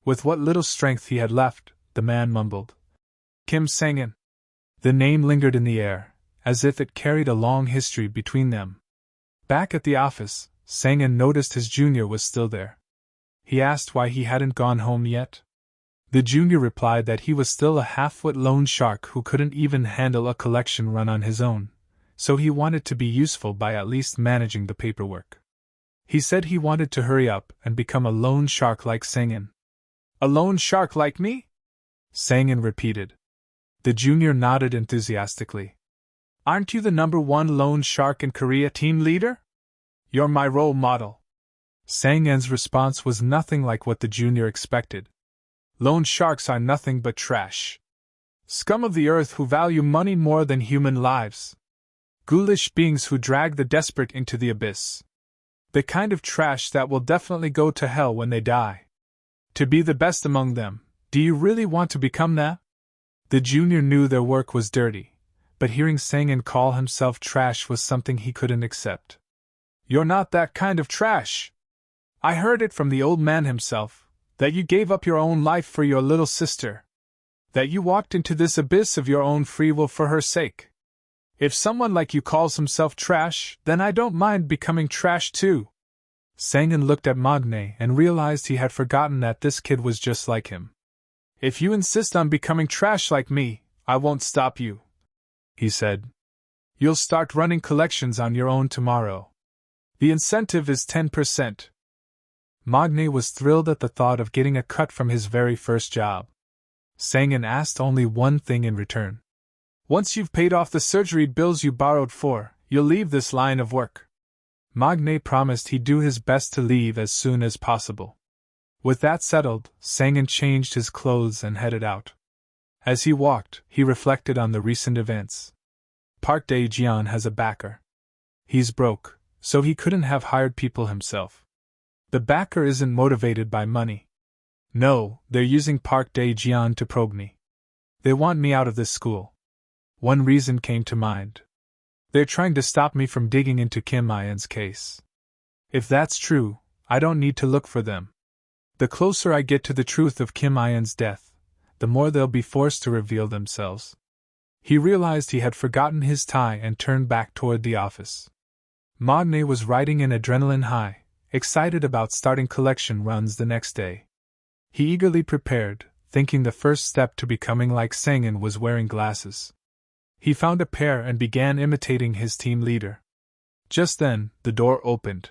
With what little strength he had left, the man mumbled, "Kim Sang-in." The name lingered in the air, as if it carried a long history between them. Back at the office, Sang-in noticed his junior was still there. He asked why he hadn't gone home yet. The junior replied that he was still a half-wit loan shark who couldn't even handle a collection run on his own, so he wanted to be useful by at least managing the paperwork. He said he wanted to hurry up and become a loan shark like Sang-in. "A loan shark like me?" Sang-in repeated. The junior nodded enthusiastically. "Aren't you the #1 loan shark in Korea, team leader? You're my role model." Sang-in's response was nothing like what the junior expected. "Loan sharks are nothing but trash. Scum of the earth who value money more than human lives. Ghoulish beings who drag the desperate into the abyss. The kind of trash that will definitely go to hell when they die. To be the best among them, do you really want to become that? The junior knew their work was dirty, but hearing Sang-in call himself trash was something he couldn't accept. You're not that kind of trash. I heard it from the old man himself, that you gave up your own life for your little sister. That you walked into this abyss of your own free will for her sake. If someone like you calls himself trash, then I don't mind becoming trash too. Sang-in looked at Magne and realized he had forgotten that this kid was just like him. If you insist on becoming trash like me, I won't stop you, he said. You'll start running collections on your own tomorrow. The incentive is 10%. Magne was thrilled at the thought of getting a cut from his very first job. Sang-in asked only one thing in return. Once you've paid off the surgery bills you borrowed for, you'll leave this line of work. Magne promised he'd do his best to leave as soon as possible. With that settled, Sang-in changed his clothes and headed out. As he walked, he reflected on the recent events. Park Dae-jeon has a backer. He's broke, so he couldn't have hired people himself. The backer isn't motivated by money. No, they're using Park Dae-jeon to probe me. They want me out of this school. One reason came to mind. They're trying to stop me from digging into Kim In-sun's case. If that's true, I don't need to look for them. The closer I get to the truth of Kim In-sun's death, the more they'll be forced to reveal themselves. He realized he had forgotten his tie and turned back toward the office. Magne was riding an adrenaline high, excited about starting collection runs the next day. He eagerly prepared, thinking the first step to becoming like Sang-in was wearing glasses. He found a pair and began imitating his team leader. Just then, the door opened.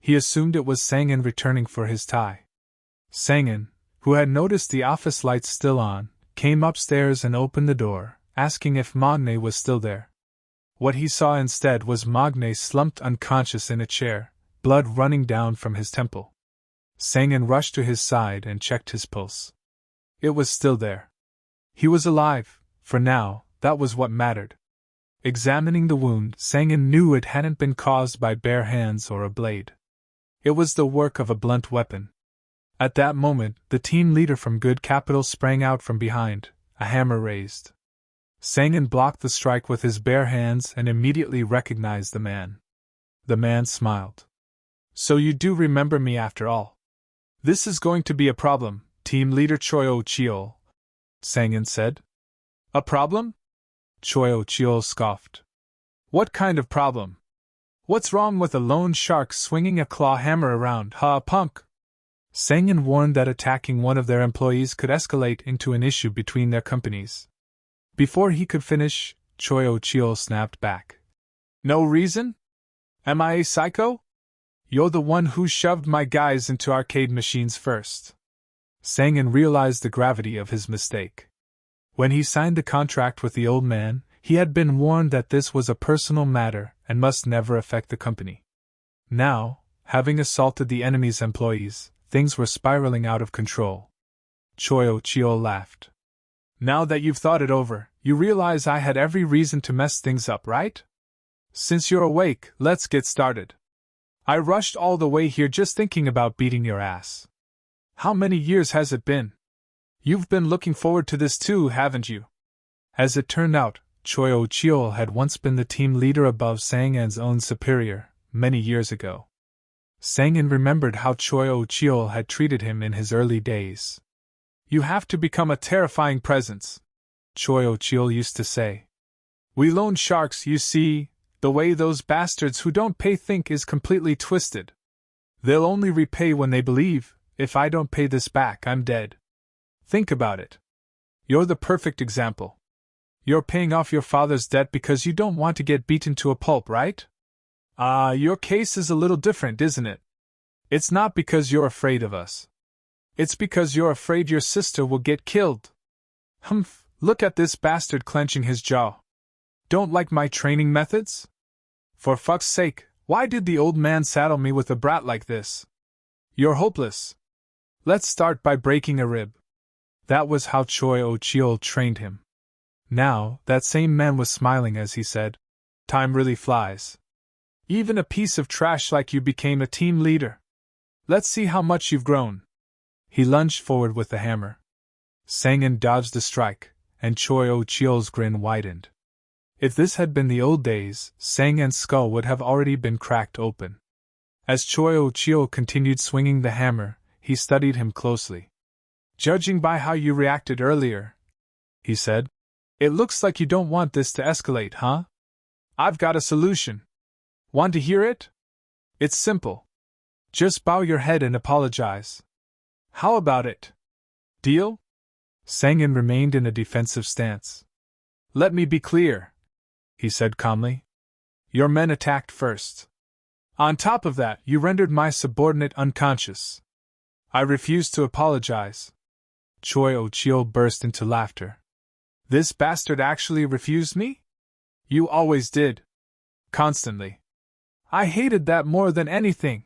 He assumed it was Sang-in returning for his tie. Sang-in, who had noticed the office lights still on, came upstairs and opened the door, asking if Magne was still there. What he saw instead was Magne slumped unconscious in a chair, blood running down from his temple. Sang-in rushed to his side and checked his pulse. It was still there. He was alive, for now, that was what mattered. Examining the wound, Sang-in knew it hadn't been caused by bare hands or a blade. It was the work of a blunt weapon. At that moment, the team leader from Good Capital sprang out from behind, a hammer raised. Sang-in blocked the strike with his bare hands and immediately recognized the man. The man smiled. So you do remember me after all. This is going to be a problem, team leader Choi-oh-cheol, Sang-in said. A problem? Choi-oh-cheol scoffed. What kind of problem? What's wrong with a lone shark swinging a claw hammer around, ha punk? Sang-in warned that attacking one of their employees could escalate into an issue between their companies. Before he could finish, Choi-oh-cheol snapped back. No reason? Am I a psycho? You're the one who shoved my guys into arcade machines first. Sang-in realized the gravity of his mistake. When he signed the contract with the old man, he had been warned that this was a personal matter and must never affect the company. Now, having assaulted the enemy's employees, things were spiraling out of control. Choi-oh-cheol laughed. Now that you've thought it over, you realize I had every reason to mess things up, right? Since you're awake, let's get started. I rushed all the way here just thinking about beating your ass. How many years has it been? You've been looking forward to this too, haven't you? As it turned out, Choi-oh-cheol had once been the team leader above Sang-in's own superior, many years ago. Sang-in remembered how Choi-oh-cheol had treated him in his early days. You have to become a terrifying presence, Choi-oh-cheol used to say. We loan sharks, you see, the way those bastards who don't pay think is completely twisted. They'll only repay when they believe, if I don't pay this back, I'm dead. Think about it. You're the perfect example. You're paying off your father's debt because you don't want to get beaten to a pulp, right? Your case is a little different, isn't it? It's not because you're afraid of us. It's because you're afraid your sister will get killed. Humph, look at this bastard clenching his jaw. Don't like my training methods? For fuck's sake, why did the old man saddle me with a brat like this? You're hopeless. Let's start by breaking a rib. That was how Choi-oh-cheol trained him. Now, that same man was smiling as he said, "Time really flies. Even a piece of trash like you became a team leader. Let's see how much you've grown." He lunged forward with the hammer. Sang-in dodged the strike, and Choi Oh-cheol's grin widened. If this had been the old days, Sang-in's skull would have already been cracked open. As Choi Oh-cheol continued swinging the hammer, he studied him closely. "Judging by how you reacted earlier," he said, "it looks like you don't want this to escalate, huh? I've got a solution. Want to hear it? It's simple. Just bow your head and apologize. How about it? Deal?" Sang-in remained in a defensive stance. "Let me be clear," he said calmly. "Your men attacked first. On top of that, you rendered my subordinate unconscious. I refuse to apologize." Choi Oh-cheol burst into laughter. "This bastard actually refused me? You always did. Constantly. I hated that more than anything."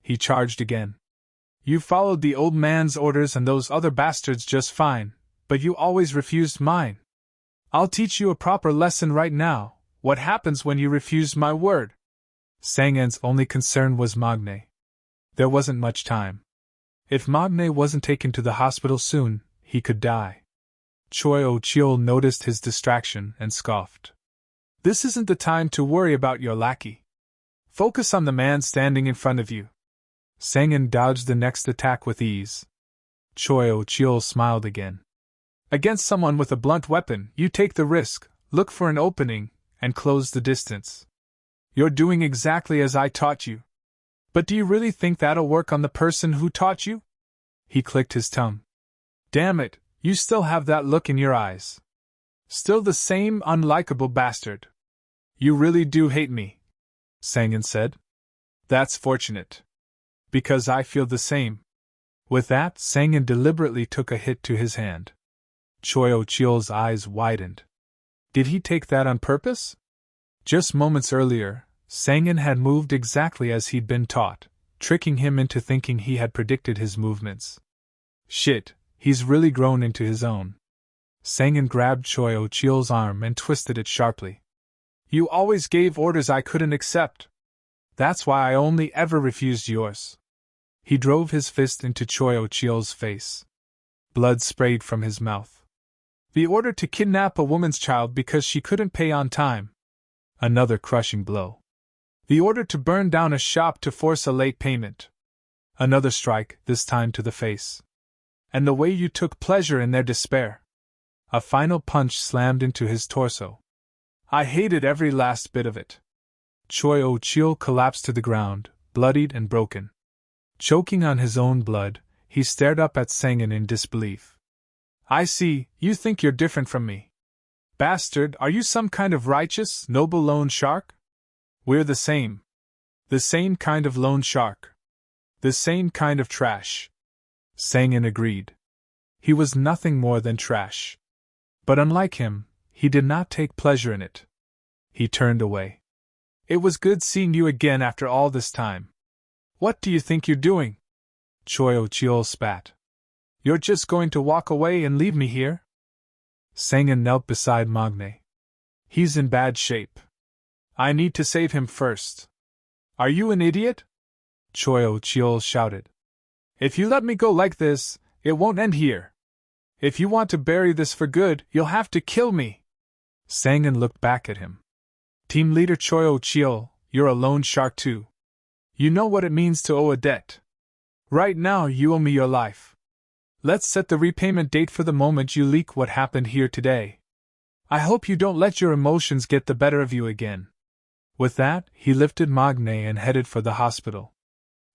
He charged again. "You followed the old man's orders and those other bastards just fine, but you always refused mine. I'll teach you a proper lesson right now. What happens when you refuse my word?" Sang-in's only concern was Magne. There wasn't much time. If Magne wasn't taken to the hospital soon, he could die. Choi Oh-cheol noticed his distraction and scoffed. "This isn't the time to worry about your lackey. Focus on the man standing in front of you." Sang-in dodged the next attack with ease. Choi Oh-cheol smiled again. "Against someone with a blunt weapon, you take the risk, look for an opening, and close the distance. You're doing exactly as I taught you. But do you really think that'll work on the person who taught you?" He clicked his tongue. "Damn it, you still have that look in your eyes. Still the same unlikable bastard. You really do hate me," Sang-in said. "That's fortunate. Because I feel the same." With that, Sang-in deliberately took a hit to his hand. Choi Oh-cheol's eyes widened. Did he take that on purpose? Just moments earlier, Sang-in had moved exactly as he'd been taught, tricking him into thinking he had predicted his movements. Shit, he's really grown into his own. Sang-in grabbed Choi Oh-cheol's arm and twisted it sharply. "You always gave orders I couldn't accept. That's why I only ever refused yours." He drove his fist into Choi Oh-cheol's face. Blood sprayed from his mouth. "The order to kidnap a woman's child because she couldn't pay on time." Another crushing blow. "The order to burn down a shop to force a late payment." Another strike, this time to the face. "And the way you took pleasure in their despair." A final punch slammed into his torso. "I hated every last bit of it." Choi Oh-cheol collapsed to the ground, bloodied and broken. Choking on his own blood, he stared up at Sang-in in disbelief. "I see, you think you're different from me. Bastard, are you some kind of righteous, noble loan shark? We're the same. The same kind of loan shark. The same kind of trash." Sang-in agreed. He was nothing more than trash. But unlike him, he did not take pleasure in it. He turned away. "It was good seeing you again after all this time. What do you think you're doing?" Choi Oh-cheol spat. "You're just going to walk away and leave me here?" Sang-in knelt beside Magne. "He's in bad shape. I need to save him first." "Are you an idiot?" Choi Oh-cheol shouted. "If you let me go like this, it won't end here. If you want to bury this for good, you'll have to kill me." Sang-in looked back at him. "Team leader Choi Oh-cheol, you're a loan shark too. You know what it means to owe a debt. Right now you owe me your life. Let's set the repayment date for the moment you leak what happened here today. I hope you don't let your emotions get the better of you again." With that, he lifted Magne and headed for the hospital.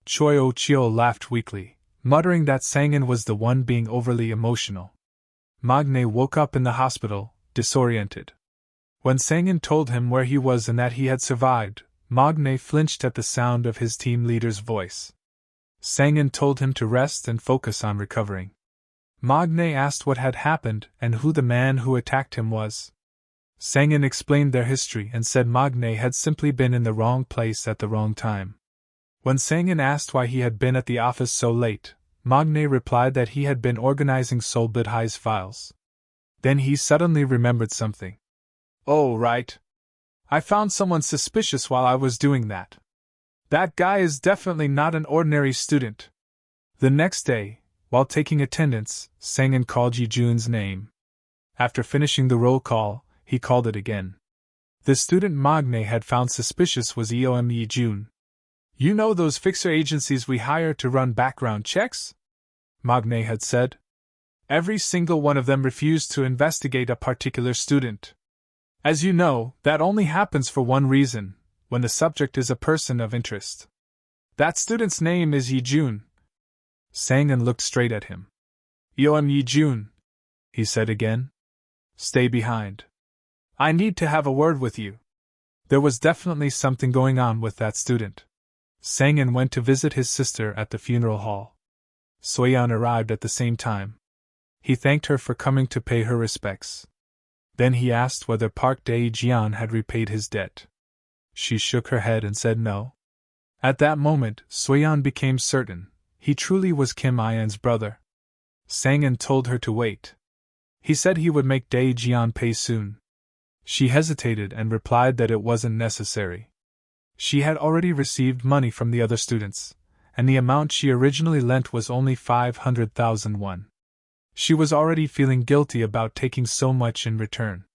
Choi Oh-cheol laughed weakly, muttering that Sang-in was the one being overly emotional. Magne woke up in the hospital, disoriented. When Sang-in told him where he was and that he had survived, Magne flinched at the sound of his team leader's voice. Sang-in told him to rest and focus on recovering. Magne asked what had happened and who the man who attacked him was. Sang-in explained their history and said Magne had simply been in the wrong place at the wrong time. When Sang-in asked why he had been at the office so late, Magne replied that he had been organizing Sol Bidhai's files. Then he suddenly remembered something. Oh, right. I found someone suspicious while I was doing that. That guy is definitely not an ordinary student. The next day, while taking attendance, Sang-in called Yi-jun's name. After finishing the roll call, he called it again. The student Magne had found suspicious was EOM Yi-jun. You know those fixer agencies we hire to run background checks? Magne had said. Every single one of them refused to investigate a particular student. As you know, that only happens for one reason, when the subject is a person of interest. That student's name is Yi-jun. Sang-in looked straight at him. EOM Yi-jun, he said again. Stay behind. I need to have a word with you. There was definitely something going on with that student. Sang-in went to visit his sister at the funeral hall. Soyeon arrived at the same time. He thanked her for coming to pay her respects. Then he asked whether Park Dae-jian had repaid his debt. She shook her head and said no. At that moment, Soyeon became certain. He truly was Kim Ayan's brother. Sang-in told her to wait. He said he would make Dae-jian pay soon. She hesitated and replied that it wasn't necessary. She had already received money from the other students, and the amount she originally lent was only 500,000 won. She was already feeling guilty about taking so much in return.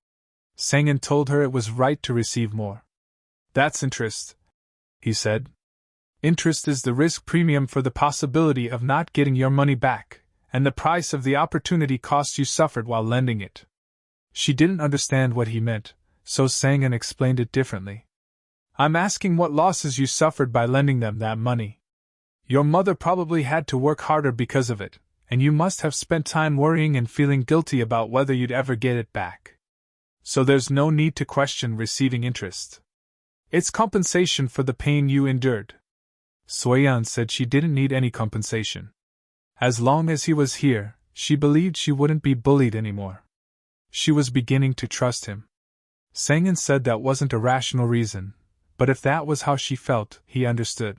Sang-in told her it was right to receive more. That's interest, he said. Interest is the risk premium for the possibility of not getting your money back, and the price of the opportunity cost you suffered while lending it. She didn't understand what he meant, so Sang-in explained it differently. I'm asking what losses you suffered by lending them that money. Your mother probably had to work harder because of it, and you must have spent time worrying and feeling guilty about whether you'd ever get it back. So there's no need to question receiving interest. It's compensation for the pain you endured. Soyeon said she didn't need any compensation. As long as he was here, she believed she wouldn't be bullied anymore. She was beginning to trust him. Sang-in said that wasn't a rational reason, but if that was how she felt, he understood.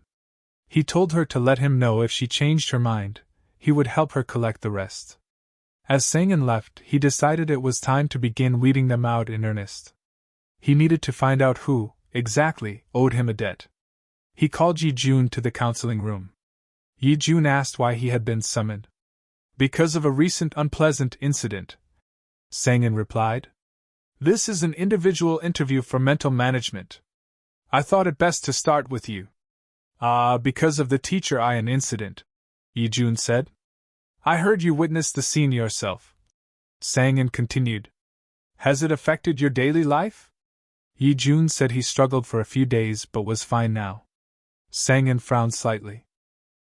He told her to let him know if she changed her mind, he would help her collect the rest. As Sang-in left, he decided it was time to begin weeding them out in earnest. He needed to find out who, exactly, owed him a debt. He called Yi-jun to the counseling room. Yi-jun asked why he had been summoned. Because of a recent unpleasant incident, Sang-in replied. This is an individual interview for mental management. I thought it best to start with you. Because of the teacher Ayan incident, Yi-jun said. I heard you witnessed the scene yourself. Sang-in continued. Has it affected your daily life? Yi-jun said he struggled for a few days but was fine now. Sang-in frowned slightly.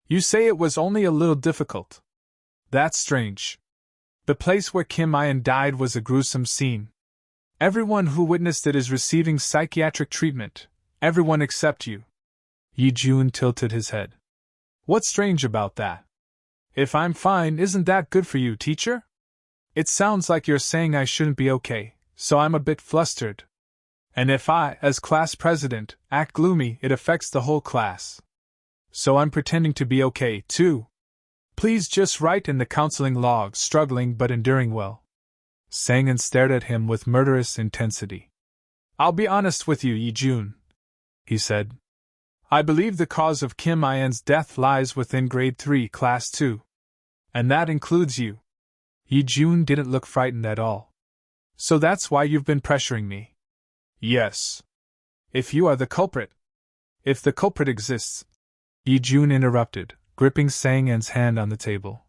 You say it was only a little difficult. That's strange. The place where Kim Ayan died was a gruesome scene. Everyone who witnessed it is receiving psychiatric treatment, everyone except you. Yi-jun tilted his head. What's strange about that? If I'm fine, isn't that good for you, teacher? It sounds like you're saying I shouldn't be okay, so I'm a bit flustered. And if I, as class president, act gloomy, it affects the whole class. So I'm pretending to be okay, too. Please just write in the counseling log, struggling but enduring well. Sang-in stared at him with murderous intensity. I'll be honest with you, Yi-jun, he said. I believe the cause of Kim Ayan's death lies within grade 3, class 2. And that includes you. Yi-jun didn't look frightened at all. So that's why you've been pressuring me. Yes. If you are the culprit. If the culprit exists. Yi-jun interrupted, gripping Sang-in's hand on the table.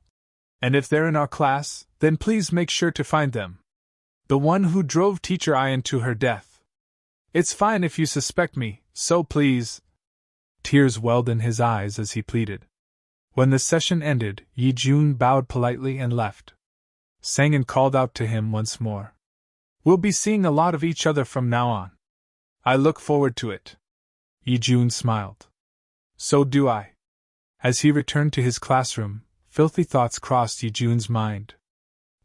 And if they're in our class, then please make sure to find them. The one who drove teacher Ayan to her death. It's fine if you suspect me, so please. Tears welled in his eyes as he pleaded. When the session ended, Yi-jun bowed politely and left. Sang-in called out to him once more. We'll be seeing a lot of each other from now on. I look forward to it. Yi-jun smiled. So do I. As he returned to his classroom, filthy thoughts crossed Yi-jun's mind.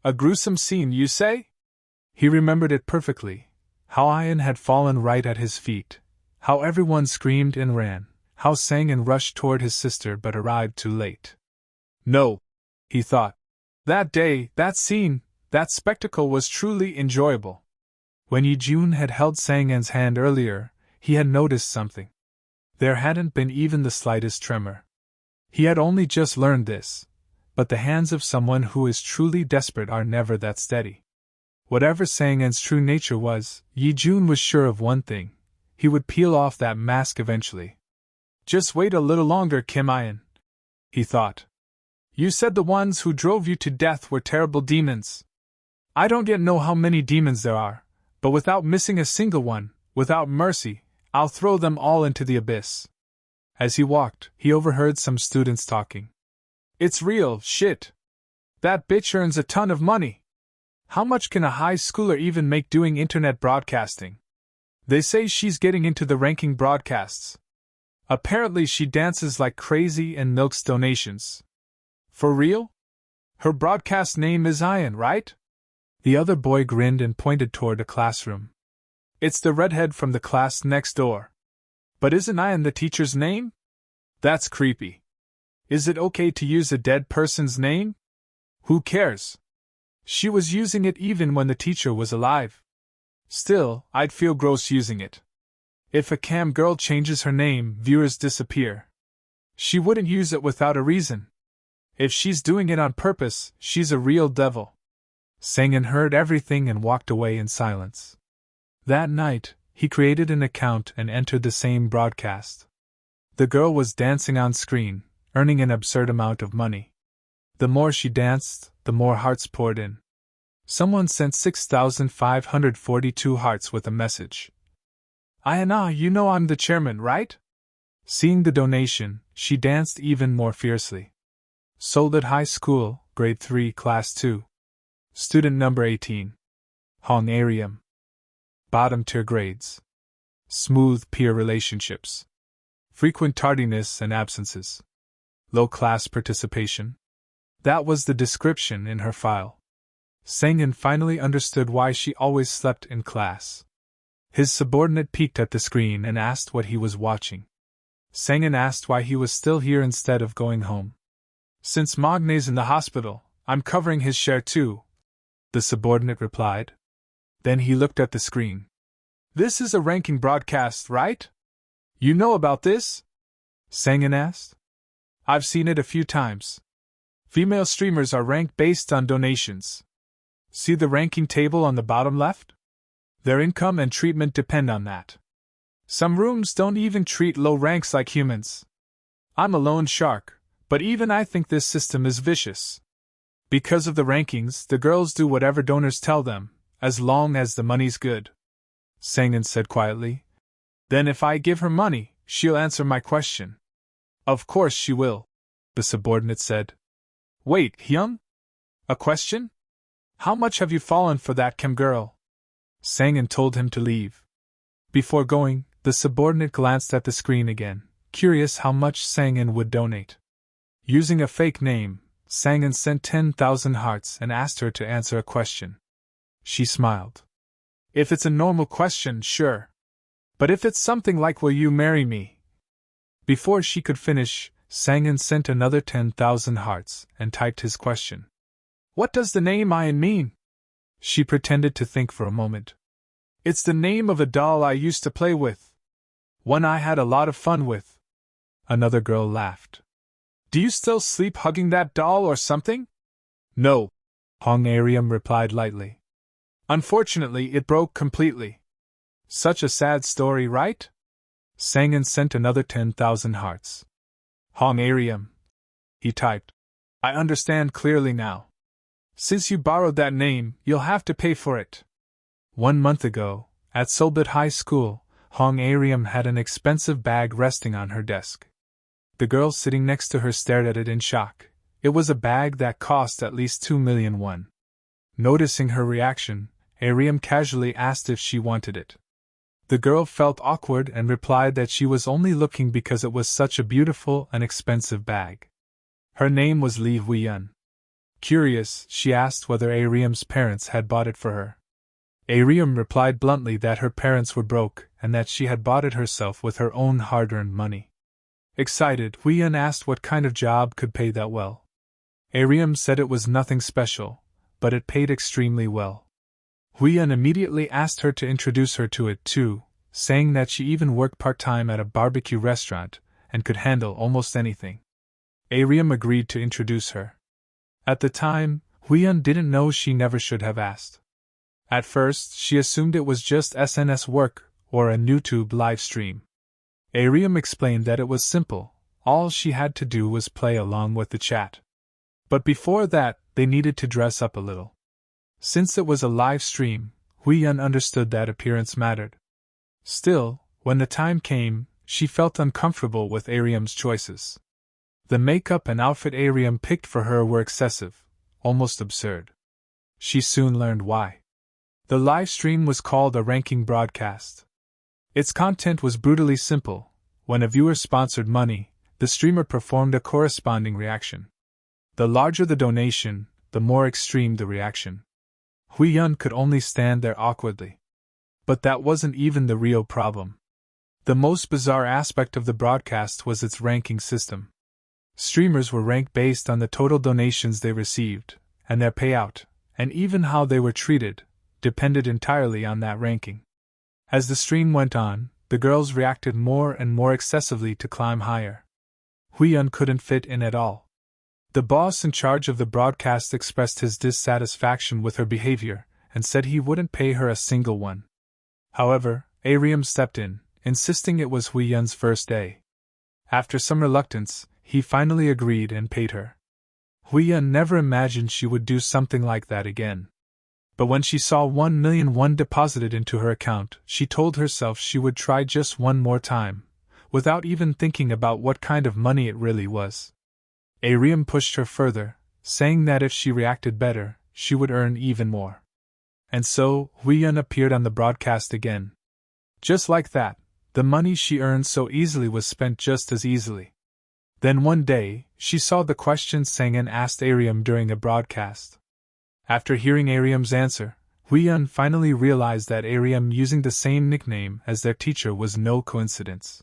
A gruesome scene, you say? He remembered it perfectly. How Ayan had fallen right at his feet. How everyone screamed and ran. How Sang-in rushed toward his sister but arrived too late. No, he thought. That day, that scene, That spectacle was truly enjoyable. When Yi-jun had held Sang-en's hand earlier, he had noticed something. There hadn't been even the slightest tremor. He had only just learned this, but the hands of someone who is truly desperate are never that steady. Whatever Sang-en's true nature was, Yi-jun was sure of one thing: he would peel off that mask eventually. Just wait a little longer, Kim In, he thought. You said the ones who drove you to death were terrible demons. I don't yet know how many demons there are, but without missing a single one, without mercy, I'll throw them all into the abyss. As he walked, he overheard some students talking. It's real shit. That bitch earns a ton of money. How much can a high schooler even make doing internet broadcasting? They say she's getting into the ranking broadcasts. Apparently she dances like crazy and milks donations. For real? Her broadcast name is Ian, right? The other boy grinned and pointed toward a classroom. It's the redhead from the class next door. But isn't Ian the teacher's name? That's creepy. Is it okay to use a dead person's name? Who cares? She was using it even when the teacher was alive. Still, I'd feel gross using it. If a cam girl changes her name, viewers disappear. She wouldn't use it without a reason. If she's doing it on purpose, she's a real devil. Sang-in heard everything and walked away in silence. That night, he created an account and entered the same broadcast. The girl was dancing on screen, earning an absurd amount of money. The more she danced, the more hearts poured in. Someone sent 6,542 hearts with a message. Ayana, you know I'm the chairman, right? Seeing the donation, she danced even more fiercely. Sold at high school, grade 3, class 2. Student number 18. Hong Arium. Bottom tier grades. Smooth peer relationships. Frequent tardiness and absences. Low class participation. That was the description in her file. Sang-in finally understood why she always slept in class. His subordinate peeked at the screen and asked what he was watching. Sang-in asked why he was still here instead of going home. Since Magne's in the hospital, I'm covering his share too, the subordinate replied. Then he looked at the screen. This is a ranking broadcast, right? You know about this? Sang-in asked. I've seen it a few times. Female streamers are ranked based on donations. See the ranking table on the bottom left? Their income and treatment depend on that. Some rooms don't even treat low ranks like humans. I'm a lone shark, but even I think this system is vicious. Because of the rankings, the girls do whatever donors tell them, as long as the money's good. Sang-in said quietly. Then if I give her money, she'll answer my question. Of course she will, the subordinate said. Wait, Hyun? A question? How much have you fallen for that chem girl? Sang-in told him to leave. Before going, the subordinate glanced at the screen again, curious how much Sang-in would donate. Using a fake name, Sang-in sent 10,000 hearts and asked her to answer a question. She smiled. If it's a normal question, sure. But if it's something like will you marry me? Before she could finish, Sang-in sent another 10,000 hearts and typed his question. What does the name Ian mean? She pretended to think for a moment. It's the name of a doll I used to play with. One I had a lot of fun with. Another girl laughed. Do you still sleep hugging that doll or something? No, Hong Arium replied lightly. Unfortunately, it broke completely. Such a sad story, right? Sang-in sent another 10,000 hearts. Hong Arium, he typed. I understand clearly now. Since you borrowed that name, you'll have to pay for it. 1 month ago, at Seoulbit High School, Hong Arium had an expensive bag resting on her desk. The girl sitting next to her stared at it in shock. It was a bag that cost at least 2 million won. Noticing her reaction, Arium casually asked if she wanted it. The girl felt awkward and replied that she was only looking because it was such a beautiful and expensive bag. Her name was Lee Huiyun. Curious, she asked whether Arium's parents had bought it for her. Arium replied bluntly that her parents were broke and that she had bought it herself with her own hard-earned money. Excited, Huiyun asked what kind of job could pay that well. Arium said it was nothing special, but it paid extremely well. Huiyun immediately asked her to introduce her to it too, saying that she even worked part-time at a barbecue restaurant and could handle almost anything. Ariam agreed to introduce her. At the time, Huiyun didn't know she never should have asked. At first, she assumed it was just SNS work or a YouTube live stream. Ariam explained that it was simple, all she had to do was play along with the chat. But before that, they needed to dress up a little. Since it was a live stream, Huiyun understood that appearance mattered. Still, when the time came, she felt uncomfortable with Ariam's choices. The makeup and outfit Ariam picked for her were excessive, almost absurd. She soon learned why. The live stream was called a ranking broadcast. Its content was brutally simple. When a viewer sponsored money, the streamer performed a corresponding reaction. The larger the donation, the more extreme the reaction. Huiyun could only stand there awkwardly. But that wasn't even the real problem. The most bizarre aspect of the broadcast was its ranking system. Streamers were ranked based on the total donations they received, and their payout, and even how they were treated, depended entirely on that ranking. As the stream went on, the girls reacted more and more excessively to climb higher. Huiyun couldn't fit in at all. The boss in charge of the broadcast expressed his dissatisfaction with her behavior and said he wouldn't pay her a single one. However, Ariam stepped in, insisting it was Huiyun's first day. After some reluctance, he finally agreed and paid her. Huiyun never imagined she would do something like that again. But when she saw 1,000,000 won deposited into her account, she told herself she would try just one more time, without even thinking about what kind of money it really was. Ariam pushed her further, saying that if she reacted better, she would earn even more. And so, Huiyun appeared on the broadcast again. Just like that, the money she earned so easily was spent just as easily. Then one day, she saw the questions Sang-en asked Ariam during a broadcast. After hearing Ariam's answer, Huiyun finally realized that Ariam using the same nickname as their teacher was no coincidence.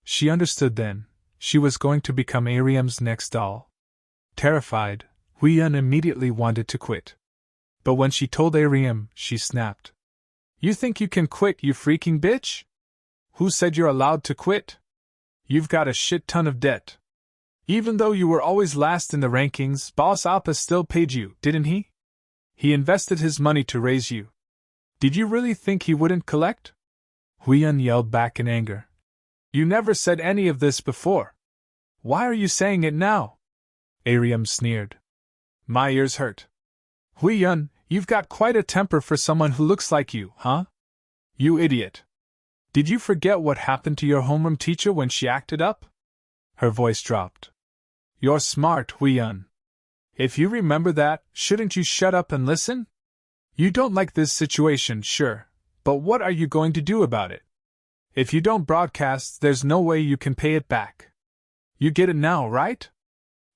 She understood then, she was going to become Ariam's next doll. Terrified, Huiyun immediately wanted to quit. But when she told Ariam, she snapped. "You think you can quit, you freaking bitch? Who said you're allowed to quit? You've got a shit ton of debt. Even though you were always last in the rankings, Boss Appa still paid you, didn't he? He invested his money to raise you. Did you really think he wouldn't collect?" Huiyun yelled back in anger. "You never said any of this before. Why are you saying it now?" Ariam sneered. "My ears hurt. Huiyun, you've got quite a temper for someone who looks like you, huh? You idiot. Did you forget what happened to your homeroom teacher when she acted up?" Her voice dropped. "You're smart, Huiyun. If you remember that, shouldn't you shut up and listen? You don't like this situation, sure, but what are you going to do about it? If you don't broadcast, there's no way you can pay it back. You get it now, right?"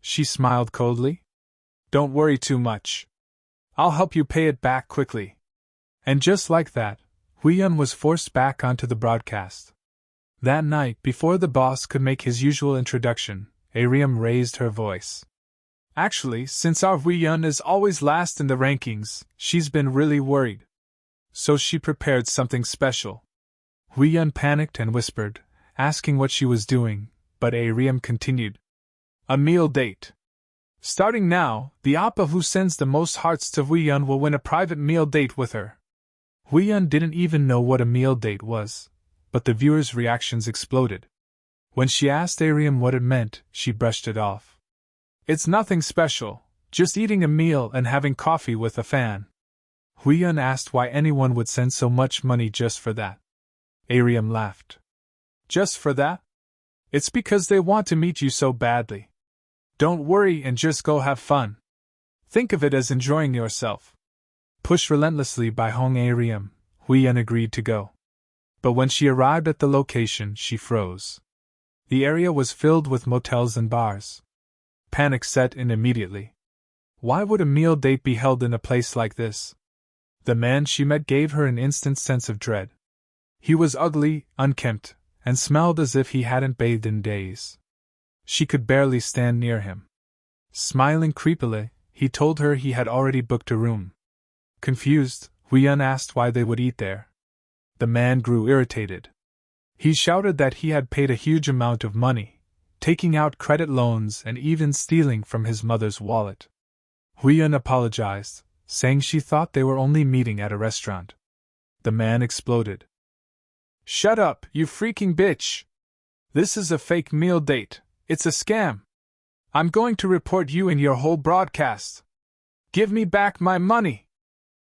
She smiled coldly. "Don't worry too much. I'll help you pay it back quickly." And just like that, Huiyun was forced back onto the broadcast. That night, before the boss could make his usual introduction, Ariam raised her voice. "Actually, since our Huiyun is always last in the rankings, she's been really worried. So she prepared something special." Huiyun panicked and whispered, asking what she was doing, but Ariam continued. "A meal date. Starting now, the Appa who sends the most hearts to Huiyun will win a private meal date with her." Huiyun didn't even know what a meal date was, but the viewers' reactions exploded. When she asked Ariam what it meant, she brushed it off. "It's nothing special, just eating a meal and having coffee with a fan." Huiyun asked why anyone would send so much money just for that. Ariam laughed. "Just for that? It's because they want to meet you so badly. Don't worry and just go have fun. Think of it as enjoying yourself." Pushed relentlessly by Hong Ariam, Huiyun agreed to go. But when she arrived at the location, she froze. The area was filled with motels and bars. Panic set in immediately. Why would a meal date be held in a place like this? The man she met gave her an instant sense of dread. He was ugly, unkempt, and smelled as if he hadn't bathed in days. She could barely stand near him. Smiling creepily, he told her he had already booked a room. Confused, Huiyun asked why they would eat there. The man grew irritated. He shouted that he had paid a huge amount of money, taking out credit loans and even stealing from his mother's wallet. Huiyun apologized, saying she thought they were only meeting at a restaurant. The man exploded. "Shut up, you freaking bitch! This is a fake meal date, it's a scam! I'm going to report you and your whole broadcast! Give me back my money!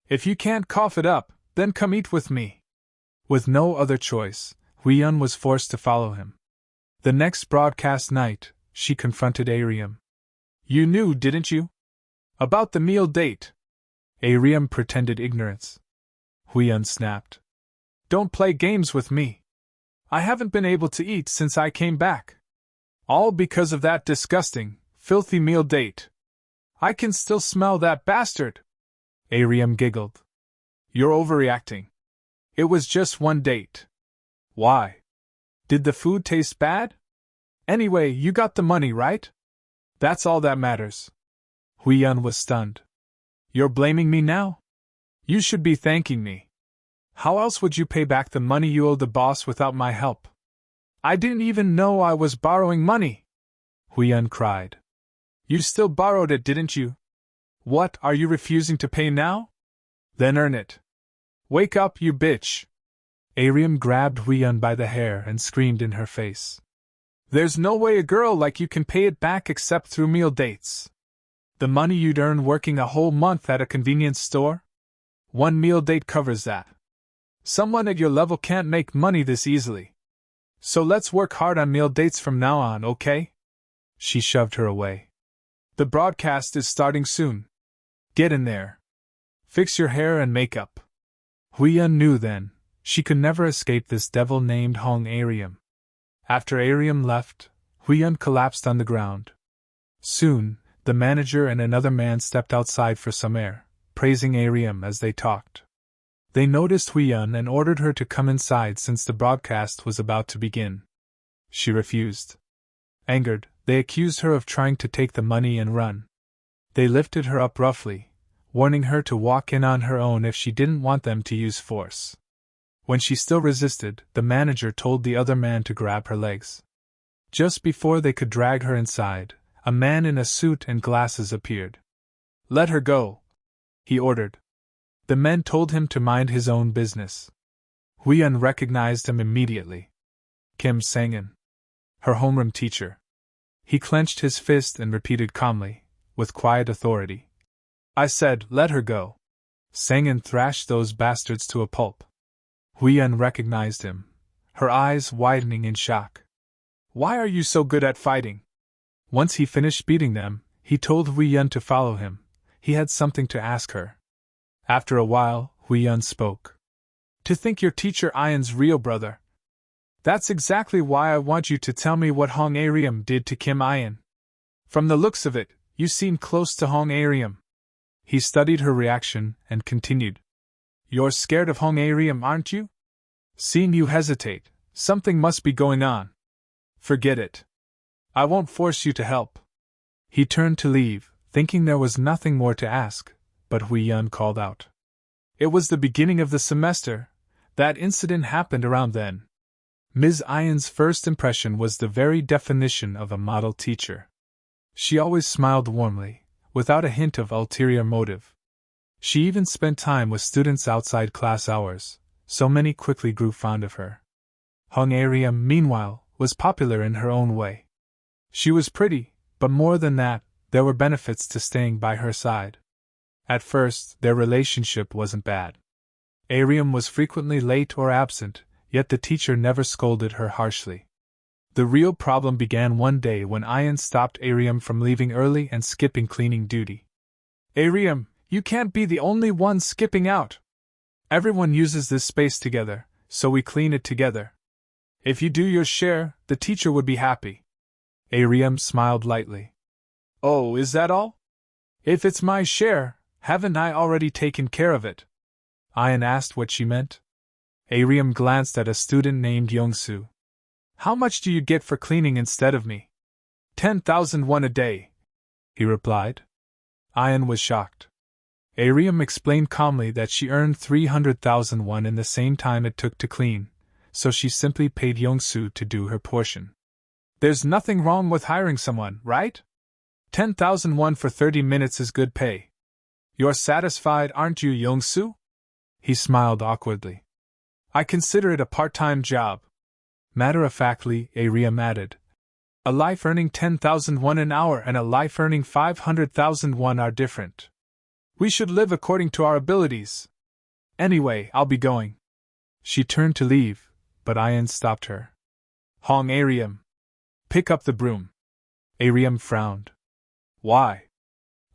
If you can't cough it up, then come eat with me!" With no other choice, Huiyun was forced to follow him. The next broadcast night, she confronted Ariam. "You knew, didn't you? About the meal date." Ariam pretended ignorance. Huiyun snapped. "Don't play games with me. I haven't been able to eat since I came back. All because of that disgusting, filthy meal date. I can still smell that bastard." Ariam giggled. "You're overreacting. It was just one date. Why? Did the food taste bad? Anyway, you got the money, right? That's all that matters." Huiyun was stunned. "You're blaming me now? You should be thanking me. How else would you pay back the money you owed the boss without my help? I didn't even know I was borrowing money," Huiyun cried. "You still borrowed it, didn't you? What, are you refusing to pay now? Then earn it. Wake up, you bitch!" Ariam grabbed Huiyun by the hair and screamed in her face. "There's no way a girl like you can pay it back except through meal dates. The money you'd earn working a whole month at a convenience store? One meal date covers that. Someone at your level can't make money this easily. So let's work hard on meal dates from now on, okay?" She shoved her away. "The broadcast is starting soon. Get in there. Fix your hair and makeup." Huiyun knew then, she could never escape this devil named Hong Ariam. After Ariam left, Huiyun collapsed on the ground. Soon, the manager and another man stepped outside for some air, praising Ariam as they talked. They noticed Huiyun and ordered her to come inside since the broadcast was about to begin. She refused. Angered, they accused her of trying to take the money and run. They lifted her up roughly, warning her to walk in on her own if she didn't want them to use force. When she still resisted, the manager told the other man to grab her legs. Just before they could drag her inside, a man in a suit and glasses appeared. "Let her go," he ordered. The men told him to mind his own business. Huiyun recognized him immediately. Kim Sang-in, her homeroom teacher. He clenched his fist and repeated calmly, with quiet authority. "I said, let her go." Sang-in thrashed those bastards to a pulp. Huiyun recognized him, her eyes widening in shock. "Why are you so good at fighting?" Once he finished beating them, he told Huiyun to follow him. He had something to ask her. After a while, Huiyun spoke. "To think your teacher Ian's real brother. That's exactly why I want you to tell me what Hong Ariam did to Kim Ian. From the looks of it, you seem close to Hong Ariam." He studied her reaction and continued. "You're scared of Hong Ariam, aren't you? Seeing you hesitate, something must be going on. Forget it. I won't force you to help." He turned to leave, thinking there was nothing more to ask, but Huiyun called out. "It was the beginning of the semester. That incident happened around then." Ms. Ian's first impression was the very definition of a model teacher. She always smiled warmly, without a hint of ulterior motive. She even spent time with students outside class hours, so many quickly grew fond of her. Hong Ariam, meanwhile, was popular in her own way. She was pretty, but more than that, there were benefits to staying by her side. At first, their relationship wasn't bad. Ariam was frequently late or absent, yet the teacher never scolded her harshly. The real problem began one day when Ian stopped Ariam from leaving early and skipping cleaning duty. "Ariam, you can't be the only one skipping out. Everyone uses this space together, so we clean it together. If you do your share, the teacher would be happy." Ariam smiled lightly. "Oh, is that all? If it's my share, haven't I already taken care of it?" Ian asked what she meant. Ariam glanced at a student named Yongsu. "How much do you get for cleaning instead of me?" 10,001 a day, he replied. Ayan was shocked. Ariam explained calmly that she earned 300,000 won in the same time it took to clean, so she simply paid Yongsoo to do her portion. There's nothing wrong with hiring someone, right? 10,000 won for 30 minutes is good pay. You're satisfied, aren't you, Yongsoo? He smiled awkwardly. I consider it a part-time job. Matter-of-factly, Ariam added. A life earning 10,000 won an hour and a life earning 500,000 won are different. We should live according to our abilities. Anyway, I'll be going. She turned to leave, but Ayan stopped her. Hong Ariam. Pick up the broom. Ariam frowned. Why?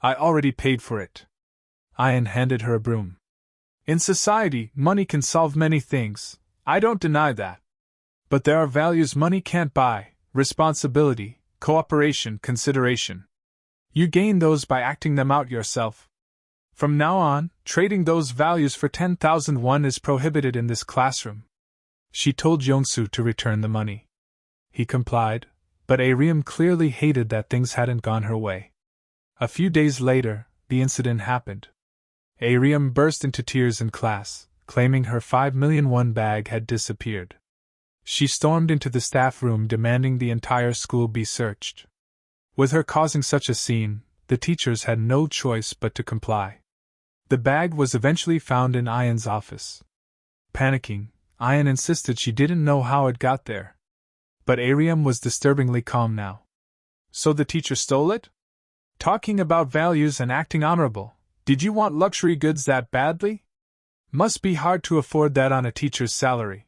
I already paid for it. Ayan handed her a broom. In society, money can solve many things. I don't deny that. But there are values money can't buy: responsibility, cooperation, consideration. You gain those by acting them out yourself. From now on, trading those values for 10,000 won is prohibited in this classroom. She told Yongsoo to return the money. He complied, but Ariam clearly hated that things hadn't gone her way. A few days later, the incident happened. Ariam burst into tears in class, claiming her 5 million won bag had disappeared. She stormed into the staff room demanding the entire school be searched. With her causing such a scene, the teachers had no choice but to comply. The bag was eventually found in Ayan's office. Panicking, Ayan insisted she didn't know how it got there. But Ariam was disturbingly calm now. So the teacher stole it? Talking about values and acting honorable, did you want luxury goods that badly? Must be hard to afford that on a teacher's salary.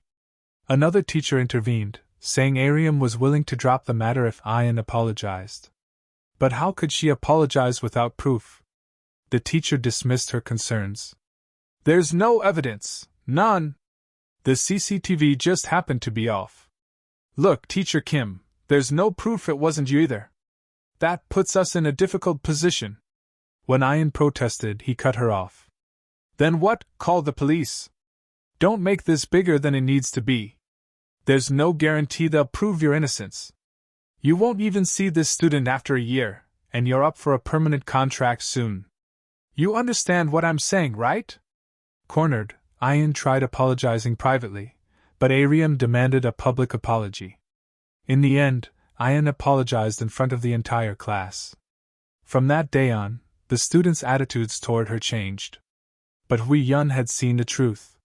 Another teacher intervened, saying Ariam was willing to drop the matter if Ayan apologized. But how could she apologize without proof? The teacher dismissed her concerns. There's no evidence, none. The CCTV just happened to be off. Look, Teacher Kim, there's no proof it wasn't you either. That puts us in a difficult position. When Ayan protested, he cut her off. Then what? Call the police. Don't make this bigger than it needs to be. There's no guarantee they'll prove your innocence. You won't even see this student after a year, and you're up for a permanent contract soon. You understand what I'm saying, right? Cornered, Ayan tried apologizing privately, but Ariam demanded a public apology. In the end, Ayan apologized in front of the entire class. From that day on, the students' attitudes toward her changed. But Hui Yun had seen the truth.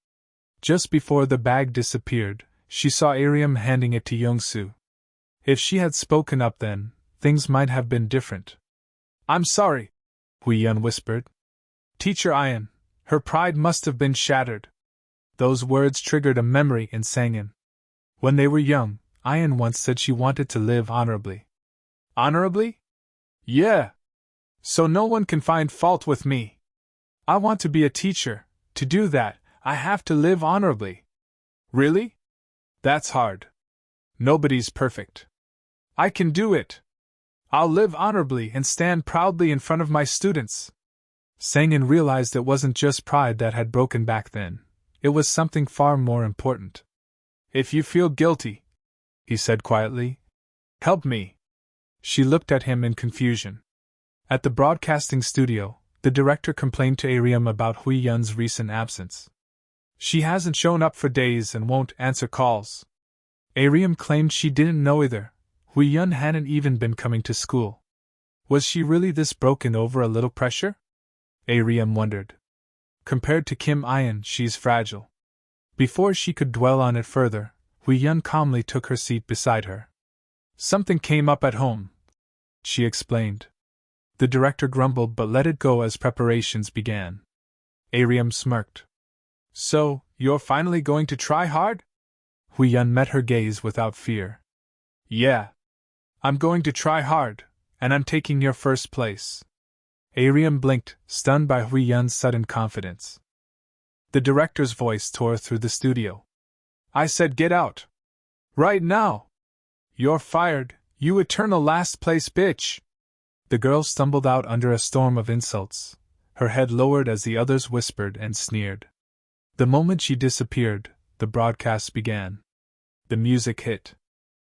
Just before the bag disappeared, she saw Ariam handing it to Yongsoo. If she had spoken up then, things might have been different. I'm sorry, Hui Yun whispered. Teacher Ayan, her pride must have been shattered. Those words triggered a memory in Sangin. When they were young, Ayan once said she wanted to live honorably. Honorably? Yeah. So no one can find fault with me. I want to be a teacher. To do that, I have to live honorably. Really? That's hard. Nobody's perfect. I can do it. I'll live honorably and stand proudly in front of my students. Sangin realized it wasn't just pride that had broken back then. It was something far more important. If you feel guilty, he said quietly, help me. She looked at him in confusion. At the broadcasting studio, the director complained to Ariam about Hui Yun's recent absence. She hasn't shown up for days and won't answer calls. Ariam claimed she didn't know either. Hui Yun hadn't even been coming to school. Was she really this broken over a little pressure? Ariam wondered. Compared to Kim Ayan, she's fragile. Before she could dwell on it further, Hui Yun calmly took her seat beside her. Something came up at home, she explained. The director grumbled but let it go as preparations began. Ariam smirked. So, you're finally going to try hard? Hui Yun met her gaze without fear. Yeah. I'm going to try hard, and I'm taking your first place. Ariam blinked, stunned by Hui Yun's sudden confidence. The director's voice tore through the studio. I said get out. Right now. You're fired, you eternal last place bitch. The girl stumbled out under a storm of insults, her head lowered as the others whispered and sneered. The moment she disappeared, the broadcast began. The music hit.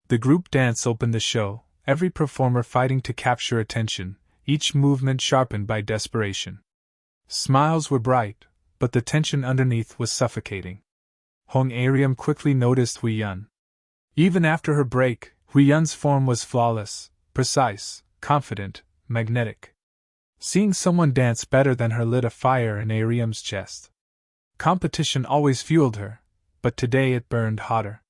The group dance opened the show, every performer fighting to capture attention, each movement sharpened by desperation. Smiles were bright, but the tension underneath was suffocating. Hong Ariam quickly noticed Hui Yun. Even after her break, Hui Yun's form was flawless, precise, confident, magnetic. Seeing someone dance better than her lit a fire in Ariam's chest. Competition always fueled her, but today it burned hotter.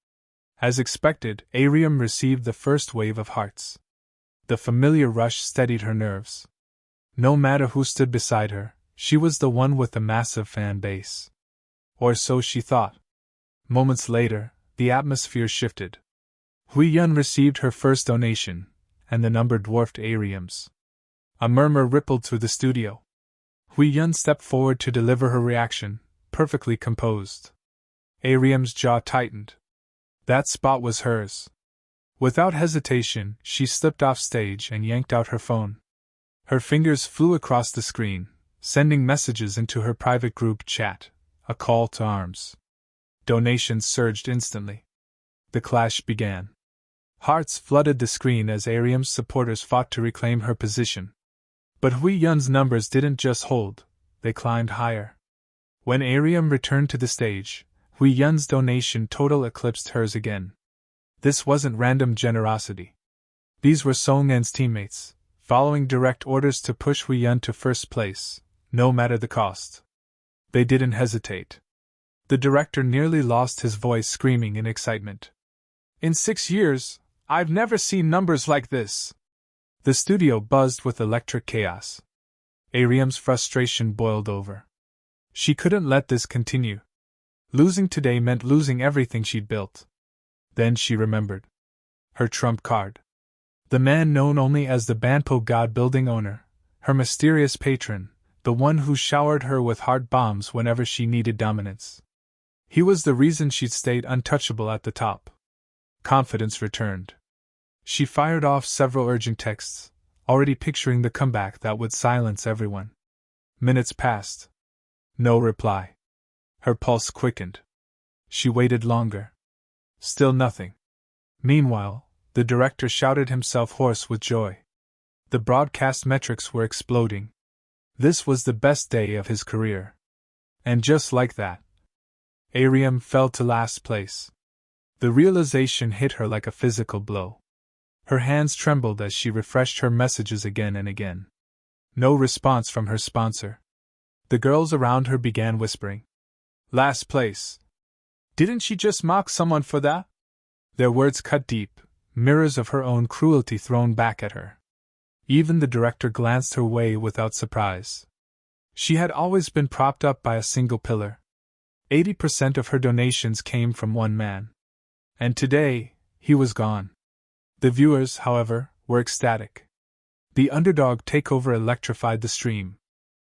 As expected, Ariam received the first wave of hearts. The familiar rush steadied her nerves. No matter who stood beside her, she was the one with the massive fan base. Or so she thought. Moments later, the atmosphere shifted. Hui Yun received her first donation, and the number dwarfed Ariam's. A murmur rippled through the studio. Hui Yun stepped forward to deliver her reaction, perfectly composed. Ariam's jaw tightened. That spot was hers. Without hesitation, she slipped off stage and yanked out her phone. Her fingers flew across the screen, sending messages into her private group chat, a call to arms. Donations surged instantly. The clash began. Hearts flooded the screen as Ariam's supporters fought to reclaim her position. But Hui Yun's numbers didn't just hold, they climbed higher. When Ariam returned to the stage, Hui Yun's donation total eclipsed hers again. This wasn't random generosity. These were Song En's teammates, following direct orders to push Hui Yun to first place, no matter the cost. They didn't hesitate. The director nearly lost his voice screaming in excitement. In 6 years, I've never seen numbers like this. The studio buzzed with electric chaos. Ariam's frustration boiled over. She couldn't let this continue. Losing today meant losing everything she'd built. Then she remembered. Her trump card. The man known only as the Banpo god building owner, her mysterious patron, the one who showered her with heart bombs whenever she needed dominance. He was the reason she'd stayed untouchable at the top. Confidence returned. She fired off several urgent texts, already picturing the comeback that would silence everyone. Minutes passed. No reply. Her pulse quickened. She waited longer. Still nothing. Meanwhile, the director shouted himself hoarse with joy. The broadcast metrics were exploding. This was the best day of his career. And just like that, Ariam fell to last place. The realization hit her like a physical blow. Her hands trembled as she refreshed her messages again and again. No response from her sponsor. The girls around her began whispering. Last place. Didn't she just mock someone for that? Their words cut deep, mirrors of her own cruelty thrown back at her. Even the director glanced her way without surprise. She had always been propped up by a single pillar. 80% of her donations came from one man. And today, he was gone. The viewers, however, were ecstatic. The underdog takeover electrified the stream.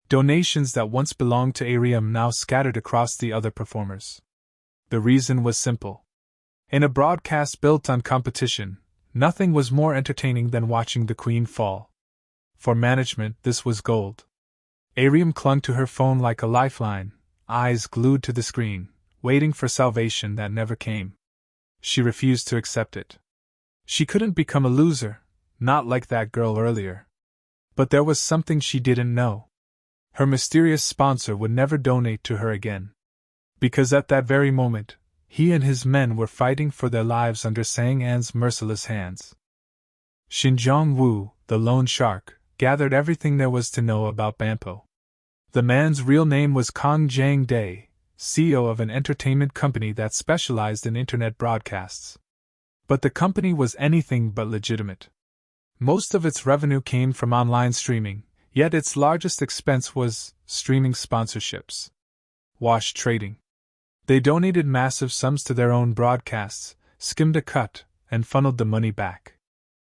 Donations that once belonged to Ariam now scattered across the other performers. The reason was simple. In a broadcast built on competition, nothing was more entertaining than watching the queen fall. For management, this was gold. Ariam clung to her phone like a lifeline, eyes glued to the screen, waiting for salvation that never came. She refused to accept it. She couldn't become a loser, not like that girl earlier. But there was something she didn't know. Her mysterious sponsor would never donate to her again. Because at that very moment, he and his men were fighting for their lives under Sang An's merciless hands. Xinjiang Wu, the lone shark, gathered everything there was to know about Banpo. The man's real name was Kong Jiang Dai, CEO of an entertainment company that specialized in internet broadcasts. But the company was anything but legitimate. Most of its revenue came from online streaming, yet its largest expense was streaming sponsorships. Wash trading. They donated massive sums to their own broadcasts, skimmed a cut, and funneled the money back.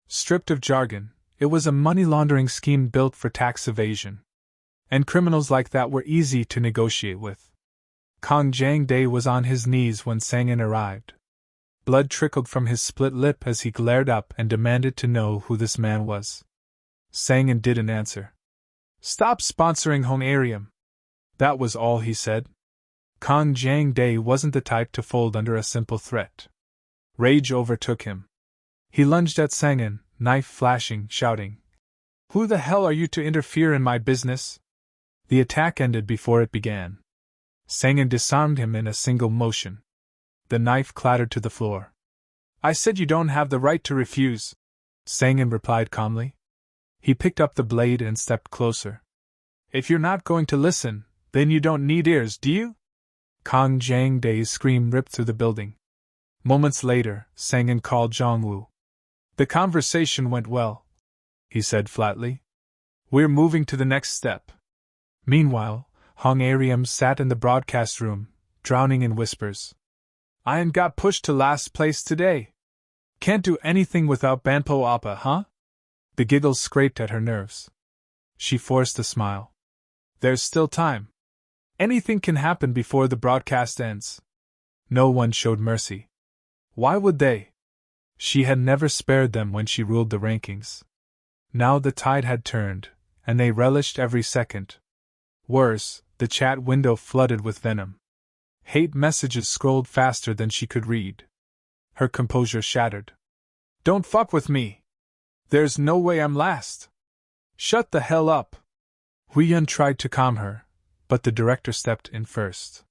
Stripped of jargon, it was a money laundering scheme built for tax evasion. And criminals like that were easy to negotiate with. Kong Jiang Dai was on his knees when Sang An arrived. Blood trickled from his split lip as he glared up and demanded to know who this man was. Sang An didn't answer. Stop sponsoring Hong Ariam. That was all he said. Kong Jiang Dai wasn't the type to fold under a simple threat. Rage overtook him. He lunged at Sang An, knife flashing, shouting, Who the hell are you to interfere in my business? The attack ended before it began. Sang-in disarmed him in a single motion. The knife clattered to the floor. I said you don't have the right to refuse, Sang-in replied calmly. He picked up the blade and stepped closer. If you're not going to listen, then you don't need ears, do you? Kang Jang-dae's scream ripped through the building. Moments later, Sang-in called Jong-woo. The conversation went well, he said flatly. We're moving to the next step. Meanwhile, Hong Ariam sat in the broadcast room, drowning in whispers. I got pushed to last place today. Can't do anything without Banpo Appa, huh? The giggles scraped at her nerves. She forced a smile. There's still time. Anything can happen before the broadcast ends. No one showed mercy. Why would they? She had never spared them when she ruled the rankings. Now the tide had turned, and they relished every second. Worse, the chat window flooded with venom. Hate messages scrolled faster than she could read. Her composure shattered. Don't fuck with me! There's no way I'm last! Shut the hell up! Huiyun tried to calm her, but the director stepped in first.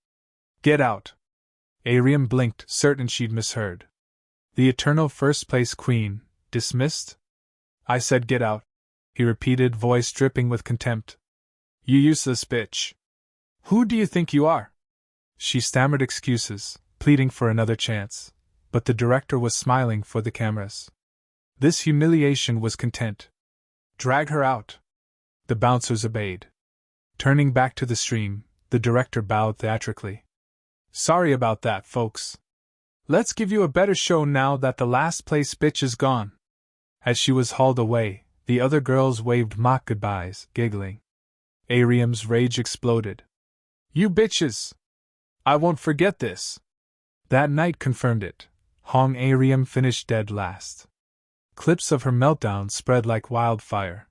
Get out! Ariam blinked, certain she'd misheard. The eternal first-place queen, dismissed? I said get out, he repeated, voice dripping with contempt. You useless bitch! Who do you think you are? She stammered excuses, pleading for another chance, but the director was smiling for the cameras. This humiliation was content. Drag her out. The bouncers obeyed. Turning back to the stream, the director bowed theatrically. Sorry about that, folks. Let's give you a better show now that the last place bitch is gone. As she was hauled away, the other girls waved mock goodbyes, giggling. Ariam's rage exploded. You bitches! I won't forget this! That night confirmed it. Hong Ariam finished dead last. Clips of her meltdown spread like wildfire.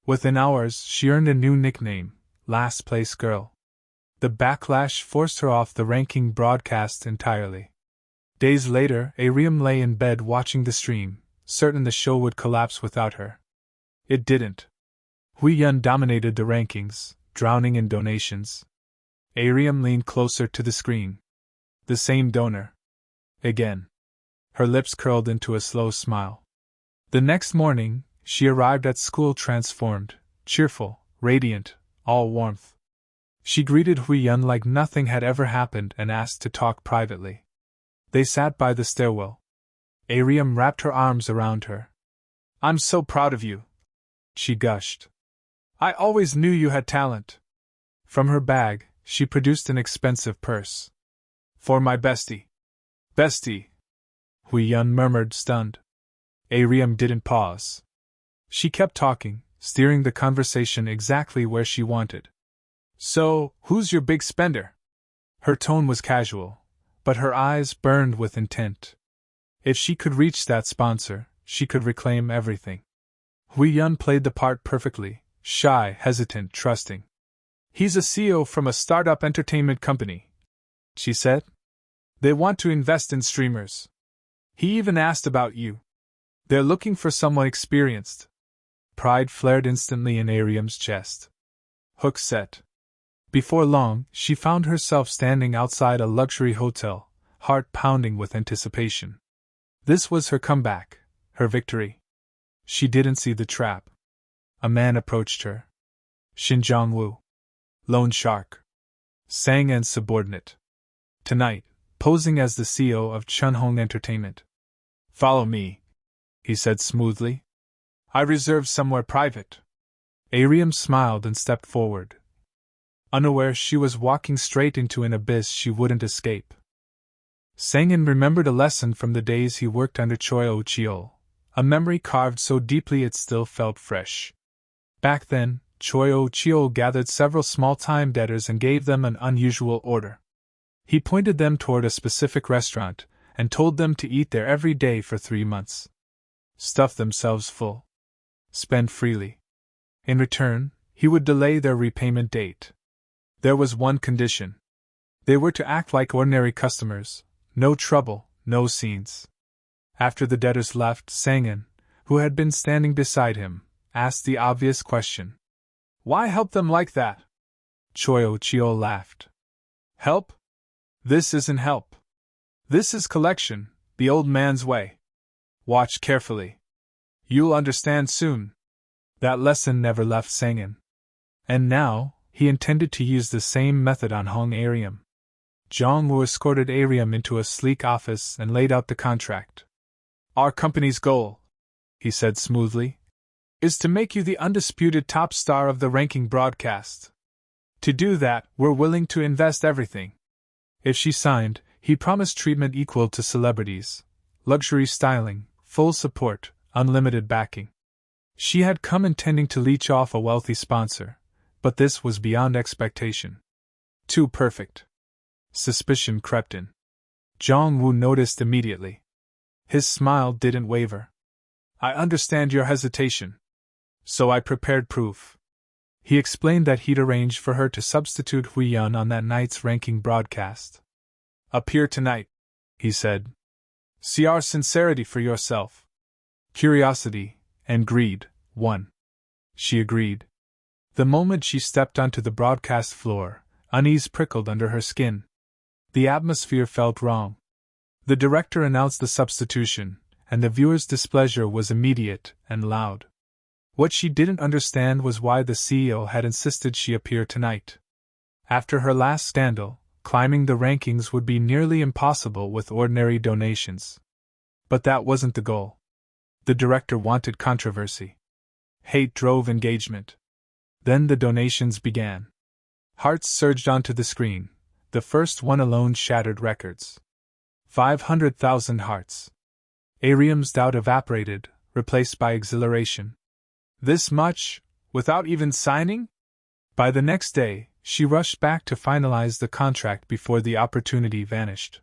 Within hours, she earned a new nickname, Last Place Girl. The backlash forced her off the ranking broadcast entirely. Days later, Ariam lay in bed watching the stream, certain the show would collapse without her. It didn't. Huiyun dominated the rankings, drowning in donations. Ariam leaned closer to the screen. The same donor. Again. Her lips curled into a slow smile. The next morning, she arrived at school transformed, cheerful, radiant, all warmth. She greeted Huiyun like nothing had ever happened and asked to talk privately. They sat by the stairwell. Ariam wrapped her arms around her. I'm so proud of you, she gushed. I always knew you had talent. From her bag, she produced an expensive purse. For my bestie. Bestie, Huiyun murmured, stunned. Ariam didn't pause. She kept talking, steering the conversation exactly where she wanted. So, who's your big spender? Her tone was casual, but her eyes burned with intent. If she could reach that sponsor, she could reclaim everything. Huiyun played the part perfectly, shy, hesitant, trusting. He's a CEO from a startup entertainment company, she said. They want to invest in streamers. He even asked about you. They're looking for someone experienced. Pride flared instantly in Ariam's chest. Hook set. Before long, she found herself standing outside a luxury hotel, heart pounding with anticipation. This was her comeback, her victory. She didn't see the trap. A man approached her. Shin Jong-woo. Loan shark. Sang-in's subordinate. Tonight, posing as the CEO of Chunhong Entertainment. Follow me, he said smoothly. I reserve somewhere private. Ariam smiled and stepped forward. Unaware she was walking straight into an abyss she wouldn't escape. Sang-in remembered a lesson from the days he worked under Choi Oh-cheol, a memory carved so deeply it still felt fresh. Back then, Choi Oh-cheol gathered several small-time debtors and gave them an unusual order. He pointed them toward a specific restaurant and told them to eat there every day for 3 months. Stuff themselves full. Spend freely. In return, he would delay their repayment date. There was one condition. They were to act like ordinary customers, no trouble, no scenes. After the debtors left, Sang-in, who had been standing beside him, asked the obvious question. Why help them like that? Chio laughed. Help? This isn't help. This is collection, the old man's way. Watch carefully. You'll understand soon. That lesson never left Sangin. And now, he intended to use the same method on Hong Arium. Jong-woo escorted Arium into a sleek office and laid out the contract. Our company's goal, he said smoothly, is to make you the undisputed top star of the ranking broadcast. To do that, we're willing to invest everything. If she signed, he promised treatment equal to celebrities, luxury styling, full support, unlimited backing. She had come intending to leech off a wealthy sponsor, but this was beyond expectation. Too perfect. Suspicion crept in. Jong-woo noticed immediately. His smile didn't waver. I understand your hesitation. So I prepared proof. He explained that he'd arranged for her to substitute Hui Yun on that night's ranking broadcast. Appear tonight, he said. See our sincerity for yourself. Curiosity and greed, one. She agreed. The moment she stepped onto the broadcast floor, unease prickled under her skin. The atmosphere felt wrong. The director announced the substitution, and the viewer's displeasure was immediate and loud. What she didn't understand was why the CEO had insisted she appear tonight. After her last scandal, climbing the rankings would be nearly impossible with ordinary donations. But that wasn't the goal. The director wanted controversy. Hate drove engagement. Then the donations began. Hearts surged onto the screen. The first one alone shattered records. 500,000 hearts. Arium's doubt evaporated, replaced by exhilaration. This much, without even signing? By the next day, she rushed back to finalize the contract before the opportunity vanished.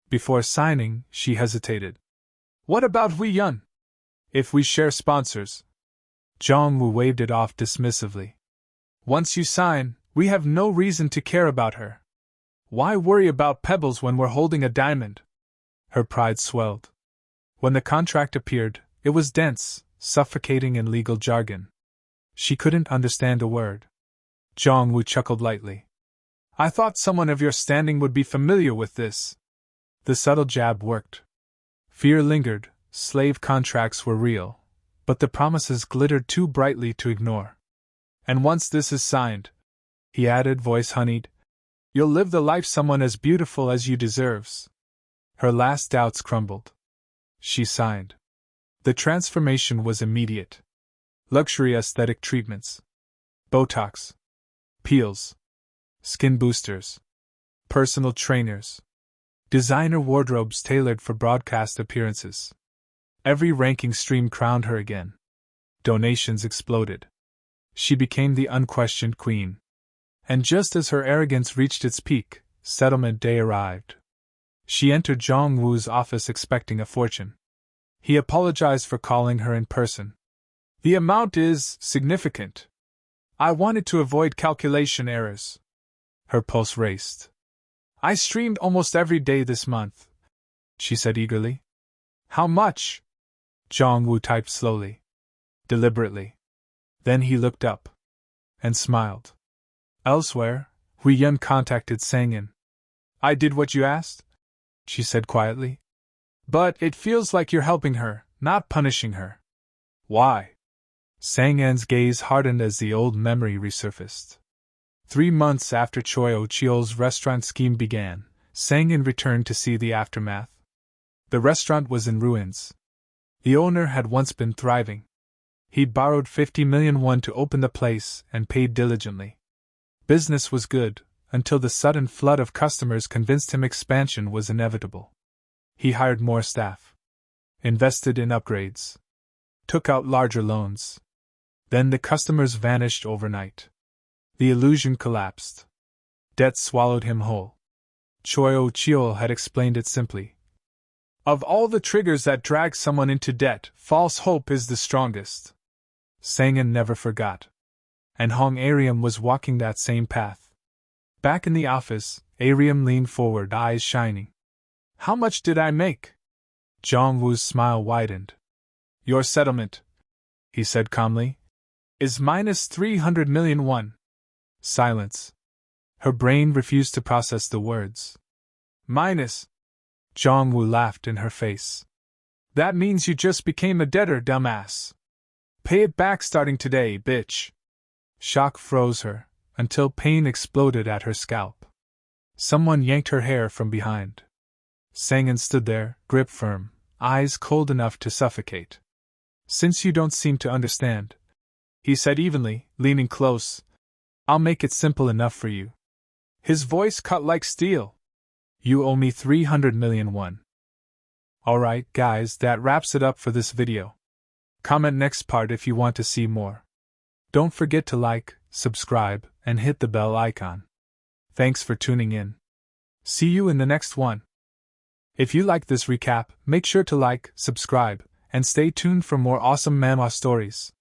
Before signing, she hesitated. What about Hui Yun? If we share sponsors. Jong-woo waved it off dismissively. Once you sign, we have no reason to care about her. Why worry about pebbles when we're holding a diamond? Her pride swelled. When the contract appeared, it was dense, suffocating in legal jargon. She couldn't understand a word. Jong-woo chuckled lightly. I thought someone of your standing would be familiar with this. The subtle jab worked. Fear lingered, slave contracts were real, but the promises glittered too brightly to ignore. And once this is signed, he added, voice honeyed, you'll live the life someone as beautiful as you deserves. Her last doubts crumbled. She signed. The transformation was immediate. Luxury aesthetic treatments. Botox. Peels. Skin boosters. Personal trainers. Designer wardrobes tailored for broadcast appearances. Every ranking stream crowned her again. Donations exploded. She became the unquestioned queen. And just as her arrogance reached its peak, settlement day arrived. She entered Jong-woo's office expecting a fortune. He apologized for calling her in person. The amount is significant. I wanted to avoid calculation errors. Her pulse raced. I streamed almost every day this month, she said eagerly. How much? Jong-woo typed slowly. Deliberately. Then he looked up. And smiled. Elsewhere, Hui Yun contacted Sangin. I did what you asked, she said quietly. But it feels like you're helping her, not punishing her. Why? Sang-en's gaze hardened as the old memory resurfaced. 3 months after Choi Oh-cheol's restaurant scheme began, Sang-en returned to see the aftermath. The restaurant was in ruins. The owner had once been thriving. He'd borrowed 50 million won to open the place and paid diligently. Business was good, until the sudden flood of customers convinced him expansion was inevitable. He hired more staff. Invested in upgrades. Took out larger loans. Then the customers vanished overnight. The illusion collapsed. Debt swallowed him whole. Choi Oh-cheol had explained it simply. Of all the triggers that drag someone into debt, false hope is the strongest. Sang-en never forgot. And Hong Arium was walking that same path. Back in the office, Arium leaned forward, eyes shining. How much did I make? Jong-woo's smile widened. Your settlement, he said calmly, is minus 300 million won. Silence. Her brain refused to process the words. Minus. Jongwoo laughed in her face. That means you just became a debtor, dumbass. Pay it back starting today, bitch. Shock froze her, until pain exploded at her scalp. Someone yanked her hair from behind. Sang-in stood there, grip firm, eyes cold enough to suffocate. Since you don't seem to understand, he said evenly, leaning close, I'll make it simple enough for you. His voice cut like steel. You owe me 300 million won. Alright guys, that wraps it up for this video. Comment next part if you want to see more. Don't forget to like, subscribe, and hit the bell icon. Thanks for tuning in. See you in the next one. If you like this recap, make sure to like, subscribe, and stay tuned for more awesome manhwa stories.